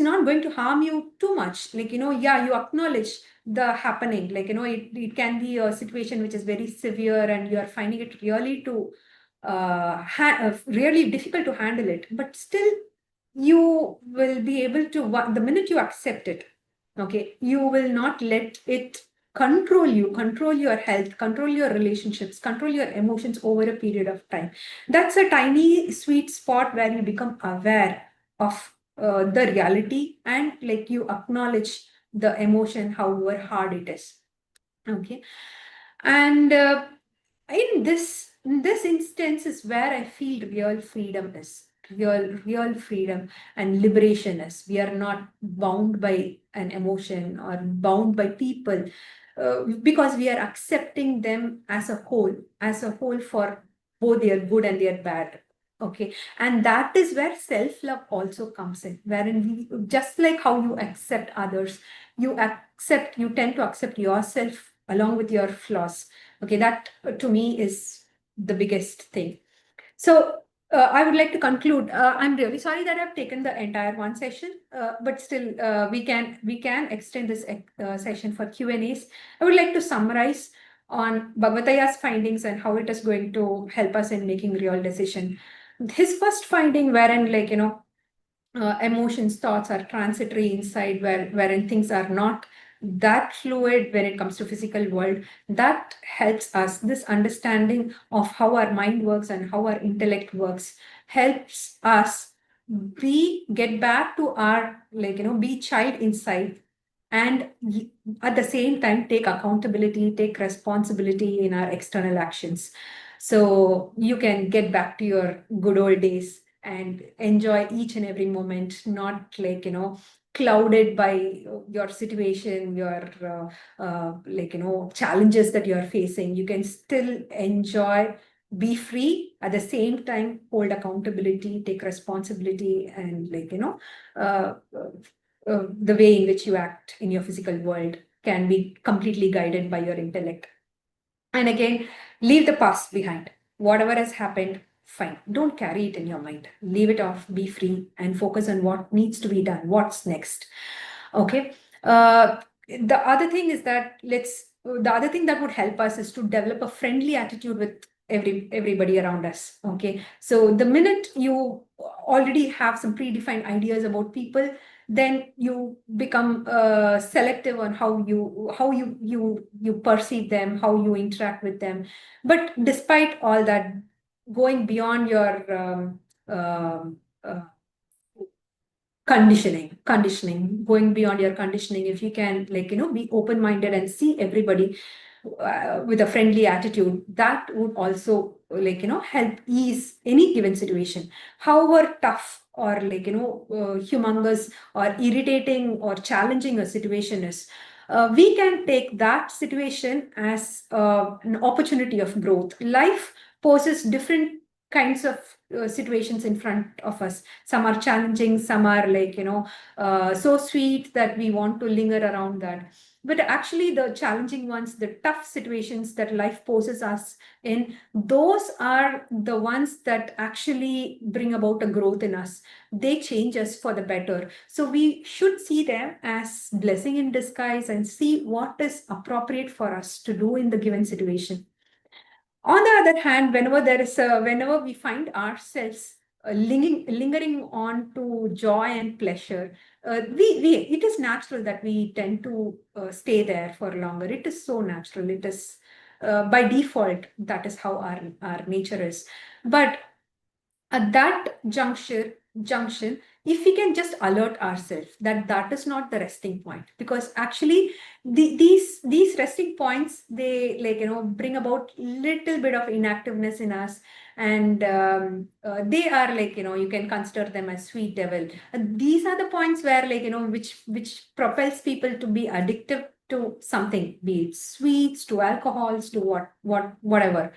not going to harm you too much. Yeah, you acknowledge the happening, it can be a situation which is very severe and you are finding it really really difficult to handle it, but still you will be able to, the minute you accept it, okay, you will not let it control you, control your health, control your relationships, control your emotions over a period of time. That's a tiny sweet spot where you become aware of the reality, and you acknowledge the emotion, however hard it is. Okay, and in this instance is where I feel real freedom is. Real freedom and liberation is. We are not bound by an emotion or bound by people, because we are accepting them as a whole for both their good and their bad. Okay, and that is where self-love also comes in, wherein we, just like how you accept others, you tend to accept yourself along with your flaws. Okay, that to me is the biggest thing. So I would like to conclude. I'm really sorry that I've taken the entire one session, but still we can extend this session for Q&As. I would like to summarize on Bhagavataya's findings and how it is going to help us in making real decision. His first finding, wherein emotions, thoughts are transitory inside, wherein things are not that fluid when it comes to physical world. That helps us, this understanding of how our mind works and how our intellect works helps us get back to our be child inside, and at the same time take accountability, take responsibility in our external actions. so you can get back to your good old days and enjoy each and every moment, not like, clouded by your situation, your challenges that you're facing. You can still enjoy, be free, at the same time hold accountability, take responsibility, and the way in which you act in your physical world can be completely guided by your intellect. And again, leave the past behind. Whatever has happened, fine. Don't carry it in your mind. Leave it off, be free, and focus on what needs to be done, what's next. Okay. The other thing is that the other thing that would help us is to develop a friendly attitude with everybody around us. Okay. So the minute you already have some predefined ideas about people, then you become selective on how you perceive them, how you interact with them. But despite all that, going beyond your conditioning, going beyond your conditioning, if you can be open-minded and see everybody with a friendly attitude, that would also help ease any given situation, however tough or humongous or irritating or challenging a situation is. We can take that situation as an opportunity of growth. Life poses different kinds of situations in front of us. Some are challenging, some are so sweet that we want to linger around that. But actually, the challenging ones, the tough situations that life poses us in, those are the ones that actually bring about a growth in us. They change us for the better. So we should see them as blessing in disguise and see what is appropriate for us to do in the given situation. On the other hand, whenever we find ourselves lingering on to joy and pleasure, it is natural that we tend to stay there for longer. It is so natural. It is by default, that is how our nature is. But at that junction, if we can just alert ourselves that that is not the resting point, because actually these resting points, they bring about little bit of inactiveness in us, and they are you can consider them as sweet devil. These are the points where which propels people to be addictive to something, be it sweets, to alcohols, to whatever.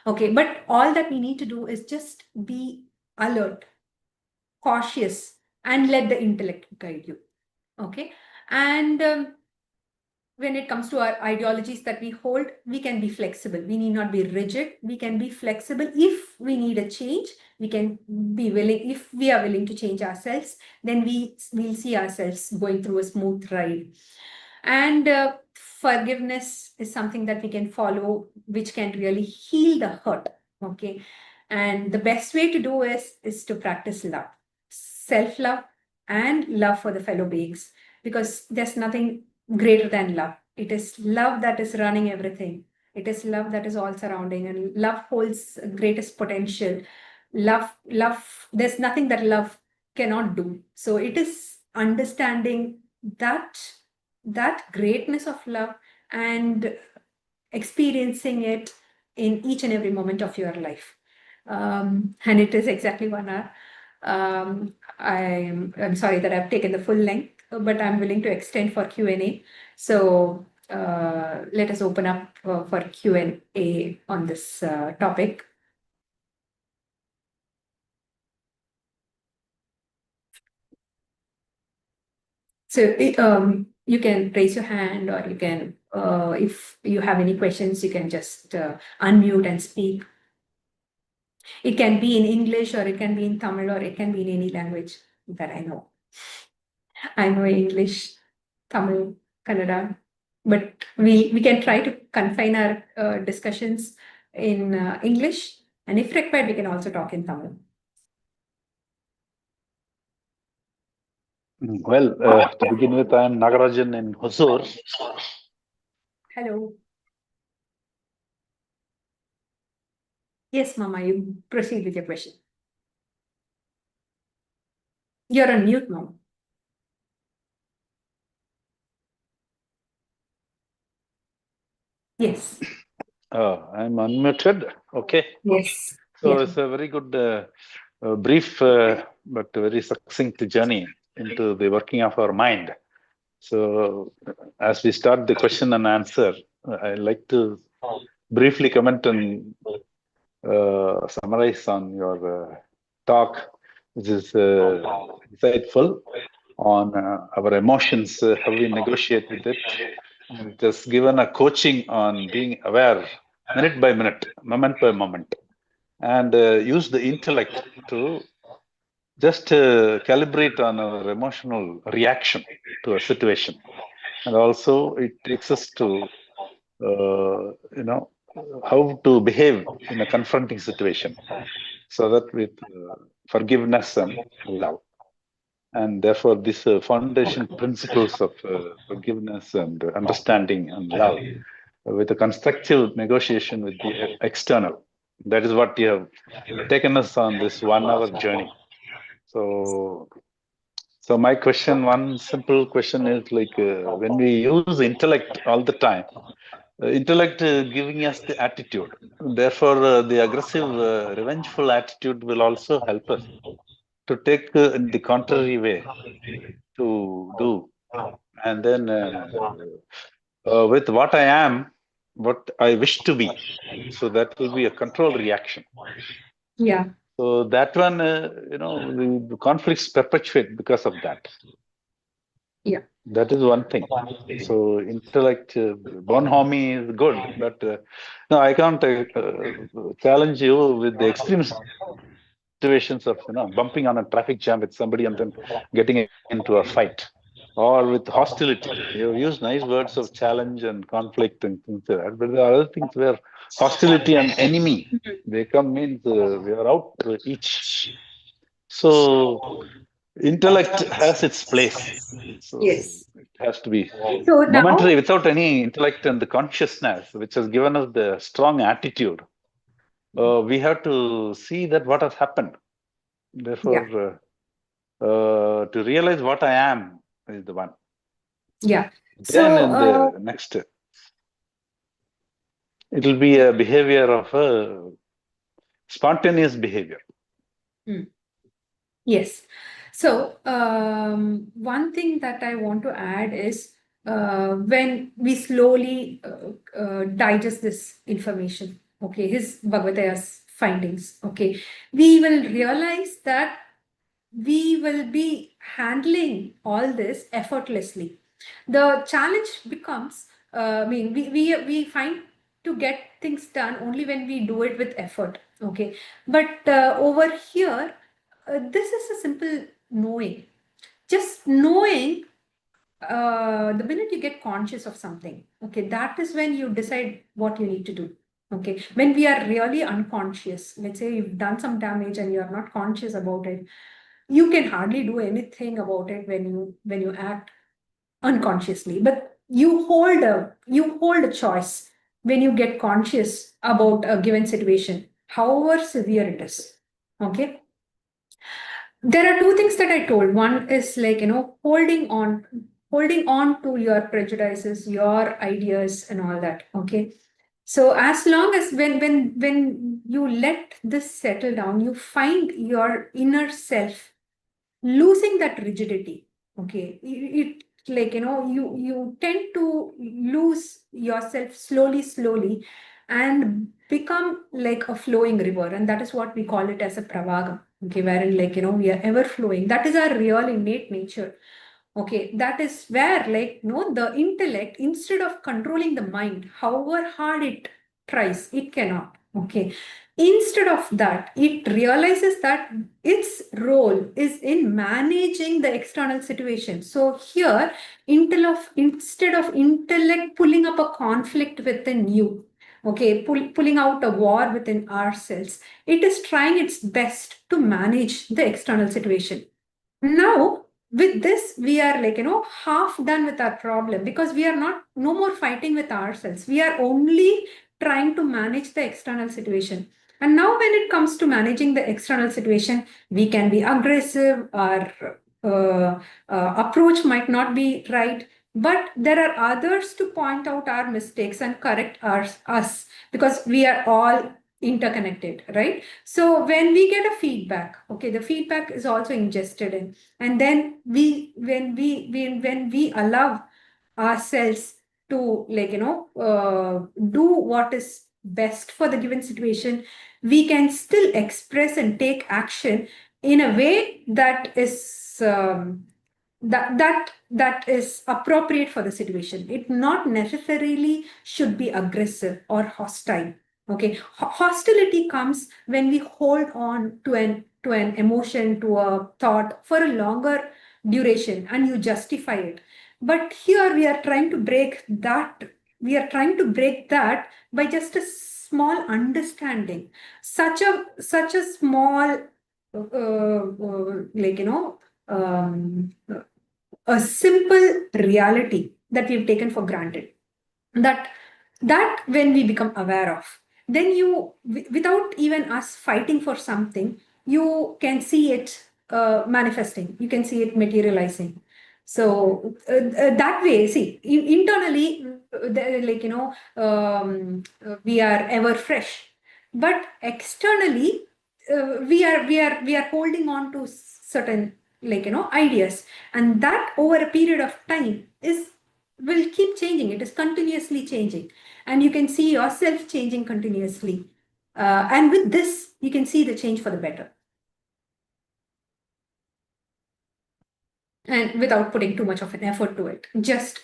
Okay, but all that we need to do is just be alert, cautious, and let the intellect guide you. Okay, and when it comes to our ideologies that we hold, we can be flexible. We need not be rigid. We can be flexible. If we need a change, we can be willing. If we are willing to change ourselves, then we'll see ourselves going through a smooth ride. And forgiveness is something that we can follow, which can really heal the hurt. Okay. And the best way to do is to practice love, self-love, and love for the fellow beings, because there's nothing greater than love. It is love that is running everything. It is love that is all surrounding, and love holds greatest potential. Love, there's nothing that love cannot do. So it is understanding that greatness of love and experiencing it in each and every moment of your life. And it is exactly 1 hour. I'm sorry that I've taken the full length, but I'm willing to extend for Q&A. So let us open up for Q&A on this topic. So you can raise your hand, or you can, if you have any questions, you can just unmute and speak. It can be in English, or it can be in Tamil, or it can be in any language that I know. I know English, Tamil, Kannada, but we can try to confine our discussions in English, and if required, we can also talk in Tamil. Well, to begin with, I'm Nagarajan in Hosur. Hello. Yes, Mama, you proceed with your question. You're on mute, Mama. Yes. I'm unmuted. Okay. Yes. So Yes. it's a very good, brief, but very succinct journey into the working of our mind. So as we start the question and answer, I'd like to briefly comment and summarize on your talk, which is insightful on our emotions, how we negotiate with it, and just given a coaching on being aware minute by minute, moment by moment, and use the intellect to just calibrate on our emotional reaction to a situation. And also it takes us to, how to behave in a confronting situation, so that with forgiveness and love. And therefore, these foundation principles of forgiveness and understanding and love, with a constructive negotiation with the external. That is what you have taken us on this 1 hour journey. So my question, one simple question is like, when we use intellect all the time, intellect giving us the attitude. Therefore, the aggressive, revengeful attitude will also help us to take in the contrary way to do. And then with what I am, what I wish to be. So that will be a control reaction. Yeah. So that one, the conflicts perpetuate because of that. Yeah. That is one thing. So intellect, bonhomie is good, but no, I can't challenge you with the extreme situations of bumping on a traffic jam with somebody and then getting into a fight, or with hostility. You use nice words of challenge and conflict and things like that, but there are other things where hostility and enemy, they come means we are out each. So intellect has its place. So Yes. it has to be So now, momentary. Without any intellect and the consciousness, which has given us the strong attitude, we have to see that what has happened. Therefore, to realize what I am is the one. yeah. Then So in the next, it will be a behavior of a spontaneous behavior. yes. So one thing that I want to add is when we slowly digest this information, okay, his Bhagavataya's findings, okay, we will realize that we will be handling all this effortlessly. The challenge becomes, we find to get things done only when we do it with effort, okay. But over here, this is a simple knowing. Just knowing, the minute you get conscious of something, okay, that is when you decide what you need to do. Okay, when we are really unconscious, let's say you've done some damage and you are not conscious about it, you can hardly do anything about it when you act unconsciously. But you hold a choice when you get conscious about a given situation, however severe it is. Okay. There are two things that I told. One is like, holding on to your prejudices, your ideas, and all that. Okay. So as long as when you let this settle down, you find your inner self losing that rigidity. Okay. It like, you tend to lose yourself slowly, and become like a flowing river. And that is what we call it as a pravagam. Okay, wherein like, we are ever flowing. That is our real innate nature. Okay, that is where like, the intellect, instead of controlling the mind, however hard it tries, it cannot. Okay. Instead of that, it realizes that its role is in managing the external situation. So here, instead of intellect pulling up a conflict within you, okay, pulling out a war within ourselves, it is trying its best to manage the external situation. Now, with this, we are like, half done with our problem, because we are no more fighting with ourselves. We are only trying to manage the external situation. And now when it comes to managing the external situation, we can be aggressive, our approach might not be right. but there are others to point out our mistakes and correct us, because we are all interconnected, right? So when we get a feedback, okay, the feedback is also ingested in, and then when we allow ourselves to do what is best for the given situation, we can still express and take action in a way that is that is appropriate for the situation. It not necessarily should be aggressive or hostile. Okay, hostility comes when we hold on to an emotion, to a thought for a longer duration, and you justify it. But here we are trying to break that. We are trying to break that by just a small understanding. Such a small, a simple reality that we've taken for granted, that when we become aware of, then without even us fighting for something, you can see it manifesting, you can see it materializing. So that way, see, internally, we are ever fresh, but externally, we are holding on to certain ideas, and that over a period of time will keep changing. It is continuously changing, and you can see yourself changing continuously, and with this you can see the change for the better, and without putting too much of an effort to it, just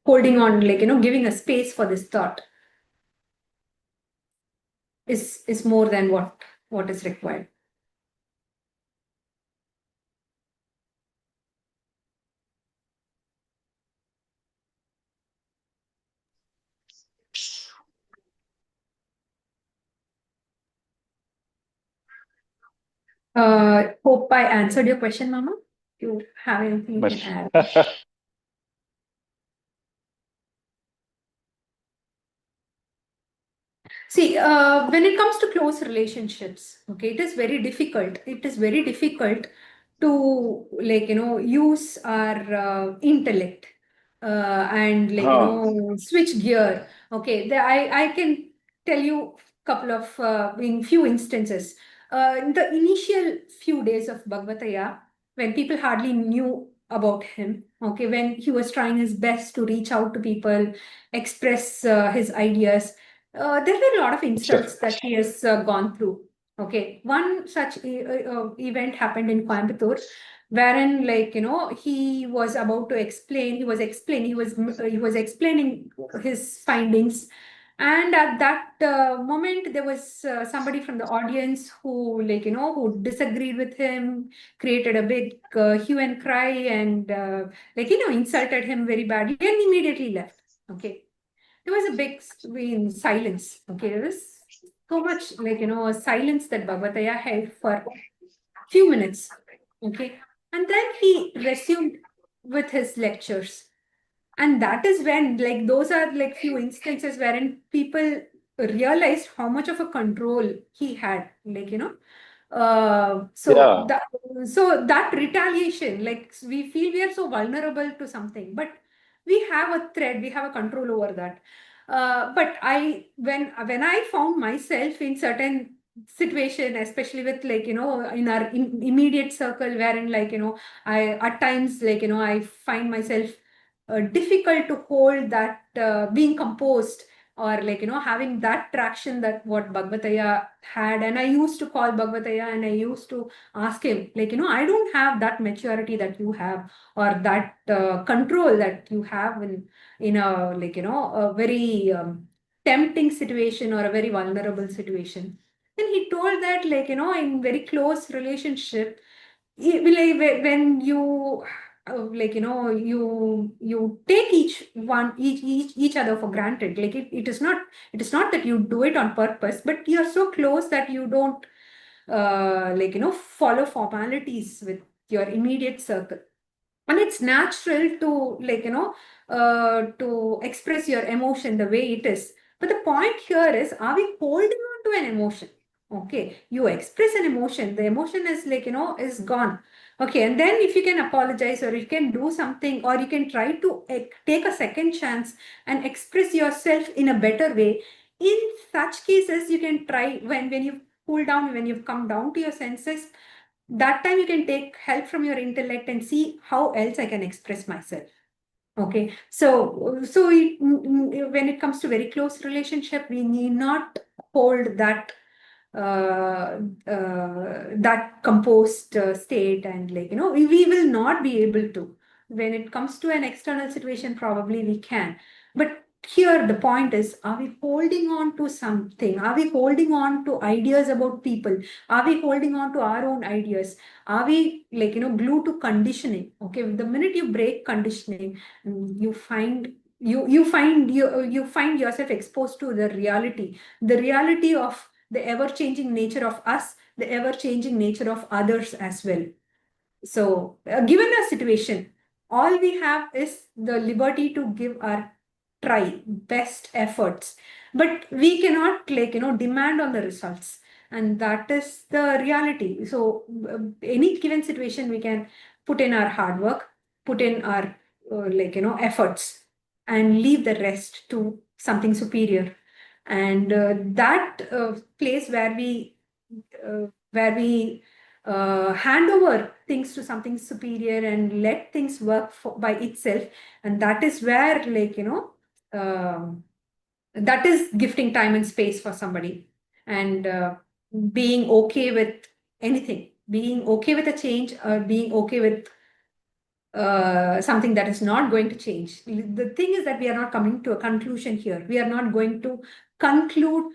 holding on, giving a space for this thought is more than what is required. Hope I answered your question, Mama. If you have anything you can add. See, when it comes to close relationships, okay, it is very difficult. It is very difficult to use our intellect and switch gear. Okay, I can tell you a couple of in few instances. In the initial few days of Bhagavataya, when people hardly knew about him, okay, when he was trying his best to reach out to people, express his ideas, there were a lot of insults that he has gone through. Okay, one such event happened in Coimbatore, wherein he was about to explain. He was explaining his findings, and at that moment, there was somebody from the audience who who disagreed with him, created a big hue and cry, and insulted him very badly, and immediately left. Okay. There was a big silence. Okay, there was so much a silence that Bhagavataya held for few minutes. Okay, and then he resumed with his lectures, and that is when those are few instances wherein people realized how much of a control he had. So that retaliation, we feel we are so vulnerable to something, but we have a thread, we have a control over that. But when I found myself in certain situation, especially with in our immediate circle, wherein I at times I find myself difficult to hold that being composed, or having that traction that what Bhagavataya had. And I used to call Bhagavataya and I used to ask him, I don't have that maturity that you have, or that control that you have in a a very tempting situation or a very vulnerable situation. And he told that in very close relationship, when you you take each other for granted. It is not that you do it on purpose, but you're so close that you don't follow formalities with your immediate circle, and it's natural to to express your emotion the way it is. But the point here is, are we holding on to an emotion? Okay, you express an emotion, the emotion is is gone, Okay, and then if you can apologize or you can do something or you can try to take a second chance and express yourself in a better way, in such cases, you can try when you cool down, when you've come down to your senses, that time you can take help from your intellect and see how else I can express myself. Okay, so when it comes to very close relationship, we need not hold that that composed state, and we will not be able to. When it comes to an external situation, probably we can, but here the point is, are we holding on to something? Are we holding on to ideas about people? Are we holding on to our own ideas? Are we glued to conditioning? Okay, the minute you break conditioning, you find you find yourself exposed to the reality of the ever-changing nature of us, the ever-changing nature of others as well. So, given a situation, all we have is the liberty to give our best efforts, but we cannot demand on the results, and that is the reality. So, any given situation, we can put in our hard work, put in our efforts, and leave the rest to something superior. And that place where we hand over things to something superior and let things work by itself, and that is where that is gifting time and space for somebody, and being okay with anything, being okay with a change, or being okay with something that is not going to change. The thing is that we are not coming to a conclusion here. We are not going to conclude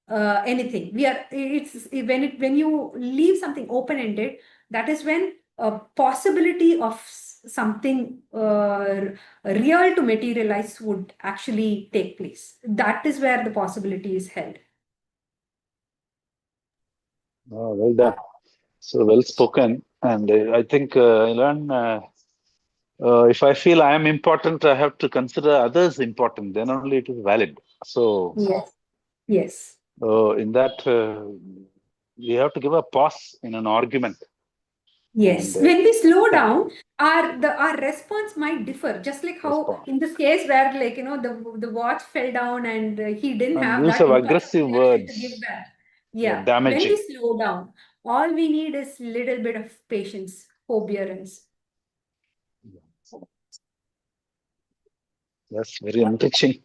anything. When you leave something open-ended, that is when a possibility of something real to materialize would actually take place. That is where the possibility is held. Oh, well done. So well spoken. And I think I learn if I feel I am important, I have to consider others important. Then only it is valid. So Yes. in that, we have to give a pause in an argument. Yes, And, when we slow down, our response might differ. Just like how in this case where the watch fell down and he didn't have use that of impulse aggressive reaction to give words. back. Yeah, When damaging. we slow down, all we need is little bit of patience, forbearance. That's very enriching.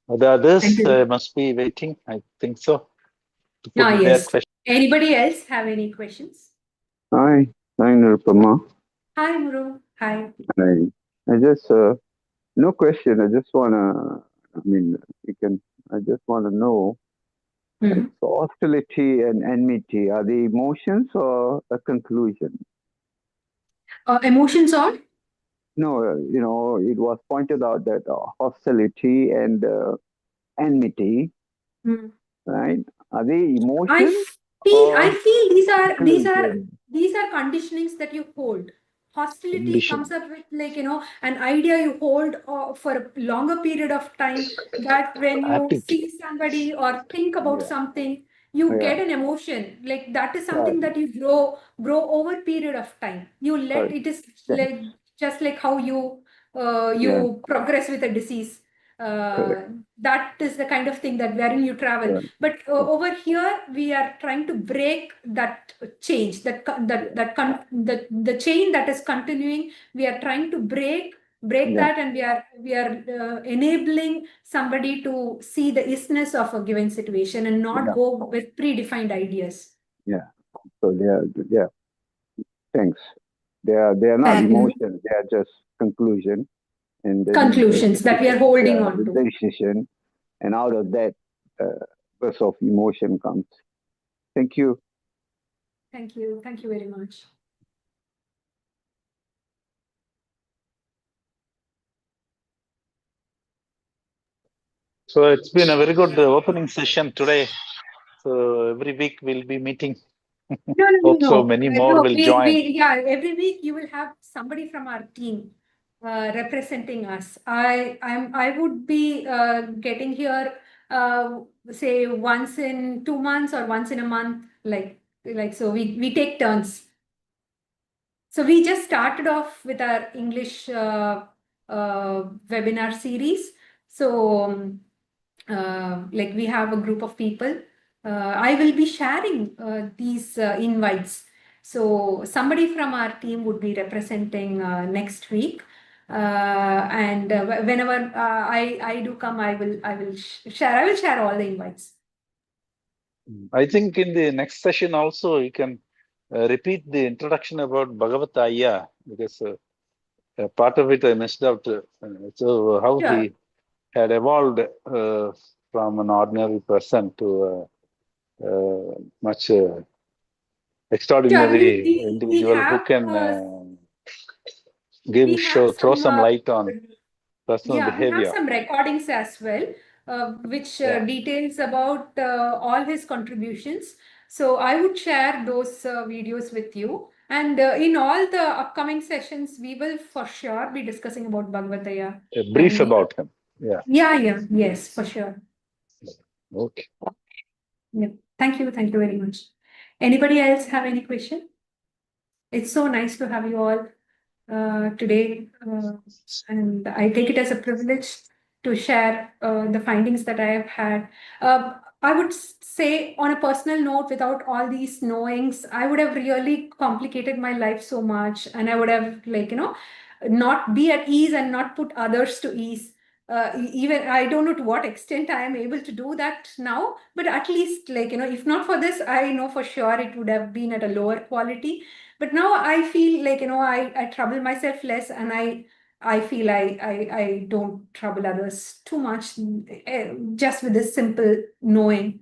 The others must be waiting. I think so. To put their Yes. question. Anybody else have any questions? Hi, Nirupama. Hi, Muru. Hi. I just no question. I just wanna. I just wanna know. Mhm. So hostility and enmity, are they emotions or a conclusion? Emotions on? No, it was pointed out that hostility and enmity, right? Are they emotions? I feel Conclusion? these are conditionings that you hold. Hostility Condition. comes up with an idea you hold for a longer period of time, that when you Attitude. see somebody or think about something, you get an emotion. Like that is something that you grow over period of time. You let it is like just like how you progress with a disease. That is the kind of thing that wherein you travel. But over here, we are trying to break that change, the chain that is continuing. We are trying to break that, and we are enabling somebody to see the isness of a given situation and not go with predefined ideas. Yeah. So thanks. They are not emotions. They are just conclusion. And then Conclusions that we are holding on to. The decision, and out of that, burst of emotion comes. Thank you. Thank you. Thank you very much. So it's been a very good opening session today. So every week we'll be meeting. No. So many more will join. Every week you will have somebody from our team representing us. I would be getting here say once in 2 months or once in a month, like so we take turns. So we just started off with our English webinar series. So like we have a group of people. I will be sharing these invites. So somebody from our team would be representing next week. And whenever I do come, I will share all the invites. I think in the next session also you can repeat the introduction about Bhagavataya, because part of it I missed out. So how Sure. he had evolved from an ordinary person to a much extraordinary We individual who have can throw some some light on personal we have behavior. some recordings as well, which details about all his contributions. So I would share those videos with you. And in all the upcoming sessions, we will for sure be discussing about Bhagavataya. A brief about him. Yes, for sure. Okay. Yeah. Thank you very much. Anybody else have any question? It's so nice to have you all today, and I take it as a privilege to share the findings that I have had. I would say, on a personal note, without all these knowings, I would have really complicated my life so much, and I would have, not be at ease and not put others to ease. Even I don't know to what extent I am able to do that now, but at least, if not for this, I know for sure it would have been at a lower quality. But now I feel I trouble myself less, and I feel I don't trouble others too much, just with this simple knowing.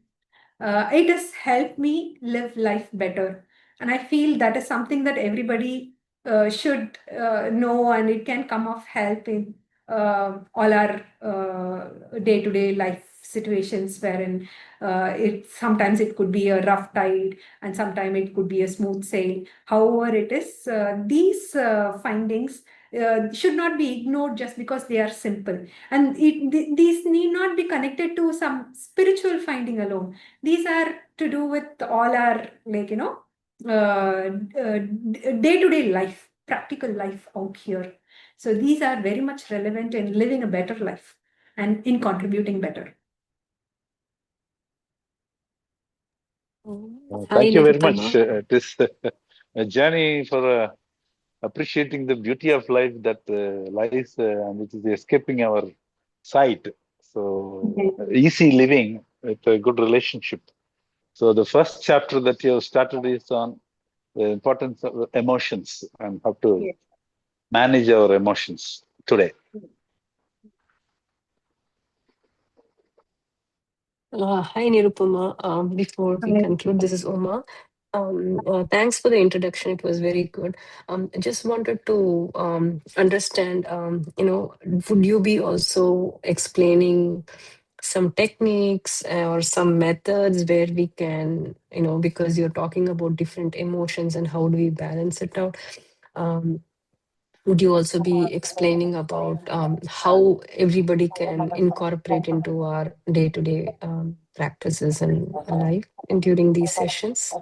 It has helped me live life better. And I feel that is something that everybody should know, and it can come of help in all our day-to-day life situations, wherein sometimes it could be a rough tide and sometimes it could be a smooth sail. However it is, these findings should not be ignored just because they are simple. And these need not be connected to some spiritual finding alone. These are to do with all our, day-to-day life, practical life out here. So these are very much relevant in living a better life and in contributing better. Thank you very much. It is a journey for appreciating the beauty of life that lies and which is escaping our sight. So easy living with a good relationship. So the first chapter that you have started is on the importance of emotions and how to manage our emotions today. Hi, Nirupama. Before we conclude, this is Uma. Thanks for the introduction. It was very good. I just wanted to understand, would you be also explaining some techniques or some methods where we can, because you're talking about different emotions and how do we balance it out? Would you also be explaining about how everybody can incorporate into our day-to-day practices and life and during these sessions?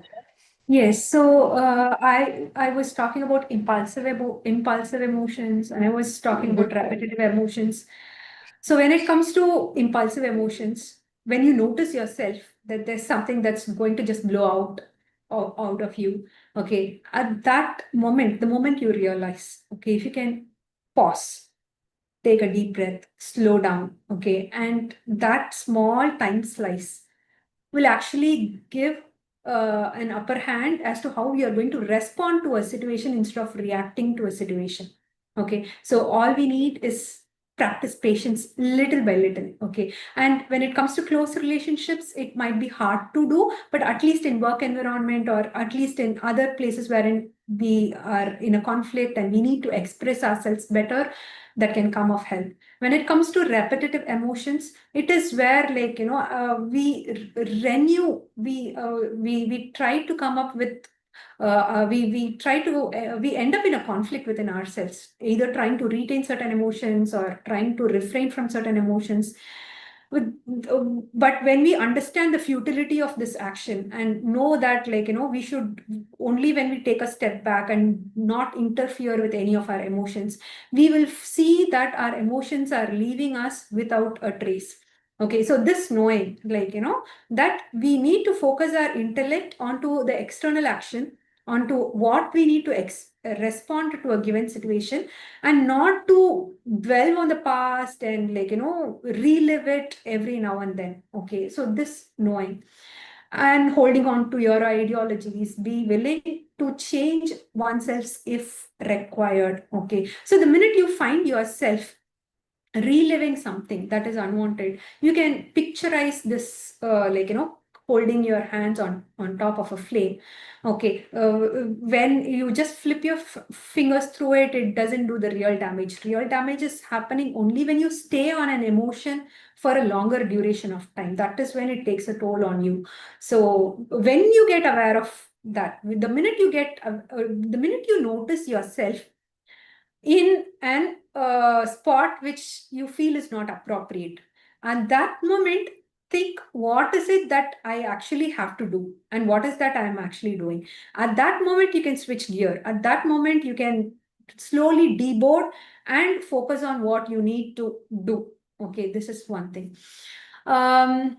Yes, so I was talking about impulsive emotions, and I was talking about repetitive emotions. So when it comes to impulsive emotions, when you notice yourself that there's something that's going to just blow out of you, okay, at that moment, the moment you realize, okay, if you can pause, take a deep breath, slow down, okay, and that small time slice will actually give an upper hand as to how we are going to respond to a situation instead of reacting to a situation. Okay, so all we need is practice patience little by little. Okay, and when it comes to close relationships, it might be hard to do, but at least in work environment or at least in other places wherein we are in a conflict and we need to express ourselves better, that can come of help. When it comes to repetitive emotions, it is where we renew, we try to come up with we end up in a conflict within ourselves, either trying to retain certain emotions or trying to refrain from certain emotions. But when we understand the futility of this action and know that, like, we should only, when we take a step back and not interfere with any of our emotions, we will see that our emotions are leaving us without a trace. Okay, so this knowing, like, that we need to focus our intellect onto the external action, onto what we need to respond to a given situation, and not to dwell on the past and, like, relive it every now and then. Okay, so this knowing and holding on to your ideologies, be willing to change oneself if required. Okay, so the minute you find yourself reliving something that is unwanted, you can picturize this, holding your hands on top of a flame. Okay, when you just flip your fingers through it, it doesn't do the real damage. Real damage is happening only when you stay on an emotion for a longer duration of time. That is when it takes a toll on you. So when you get aware of that, the minute you notice yourself in an spot which you feel is not appropriate, and that moment, think, what is it that I actually have to do, and what is that I'm actually doing? At that moment, you can switch gear. At that moment, you can slowly deboard and focus on what you need to do. Okay, this is one thing. And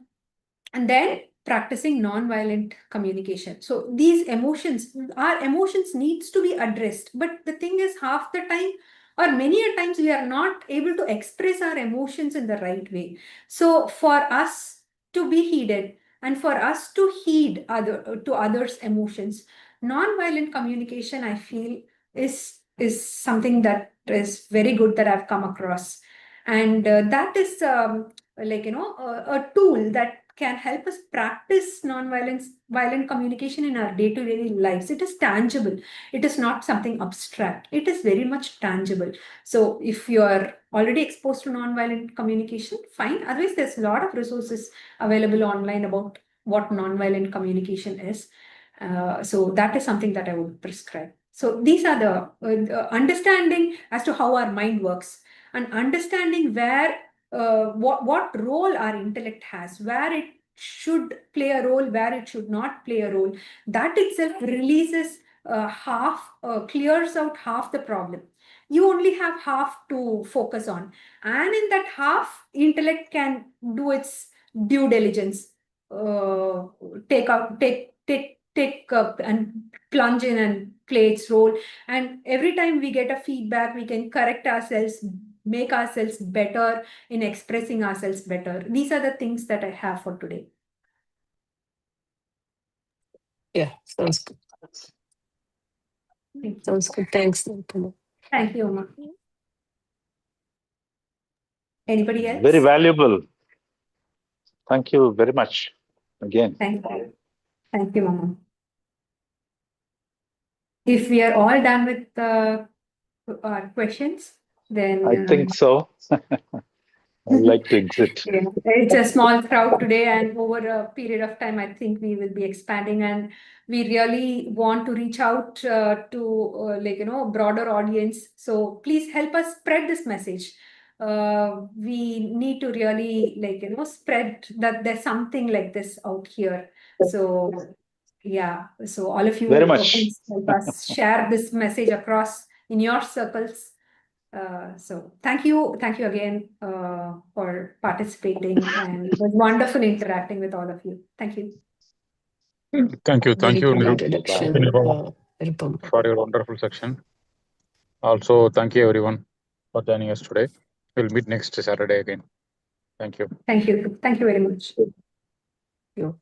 then practicing non-violent communication. So these emotions, our emotions needs to be addressed. But the thing is, half the time, or many a times, we are not able to express our emotions in the right way. So for us to be heeded and for us to heed others' emotions, non-violent communication, I feel, is something that is very good that I've come across. And that is a tool that can help us practice violent communication in our day-to-day lives. It is tangible. It is not something abstract. It is very much tangible. So if you are already exposed to non-violent communication, fine. Otherwise, there's a lot of resources available online about what non-violent communication is. So that is something that I would prescribe. So these are the understanding as to how our mind works, and understanding where what role our intellect has, where it should play a role, where it should not play a role. That itself releases clears out half the problem. You only have half to focus on, and in that half, intellect can do its due diligence, take up and plunge in and play its role. And every time we get a feedback, we can correct ourselves, make ourselves better in expressing ourselves better. These are the things that I have for today. Yeah, sounds good. Sounds good. Thanks, Nirupama. Thank you, Uma. Anybody else? Very valuable. Thank you very much again. Thank you. Thank you, Mama. If we are all done with our questions, then I think so. I'd like to exit. yeah, it's a small crowd today, and over a period of time, I think we will be expanding, and we really want to reach out to broader audience. So please help us spread this message. We need to really spread that there's something like this out here. So yeah, so all of you Very much. please help us share this message across in your circles. So thank you again for participating, and it was wonderful interacting with all of you. Thank you. Thank you, Very good Nirupama, introduction, Nirupama. for your wonderful section. Also, thank you everyone for joining us today. We'll meet next Saturday again. Thank you. Thank you. Thank you very much. You.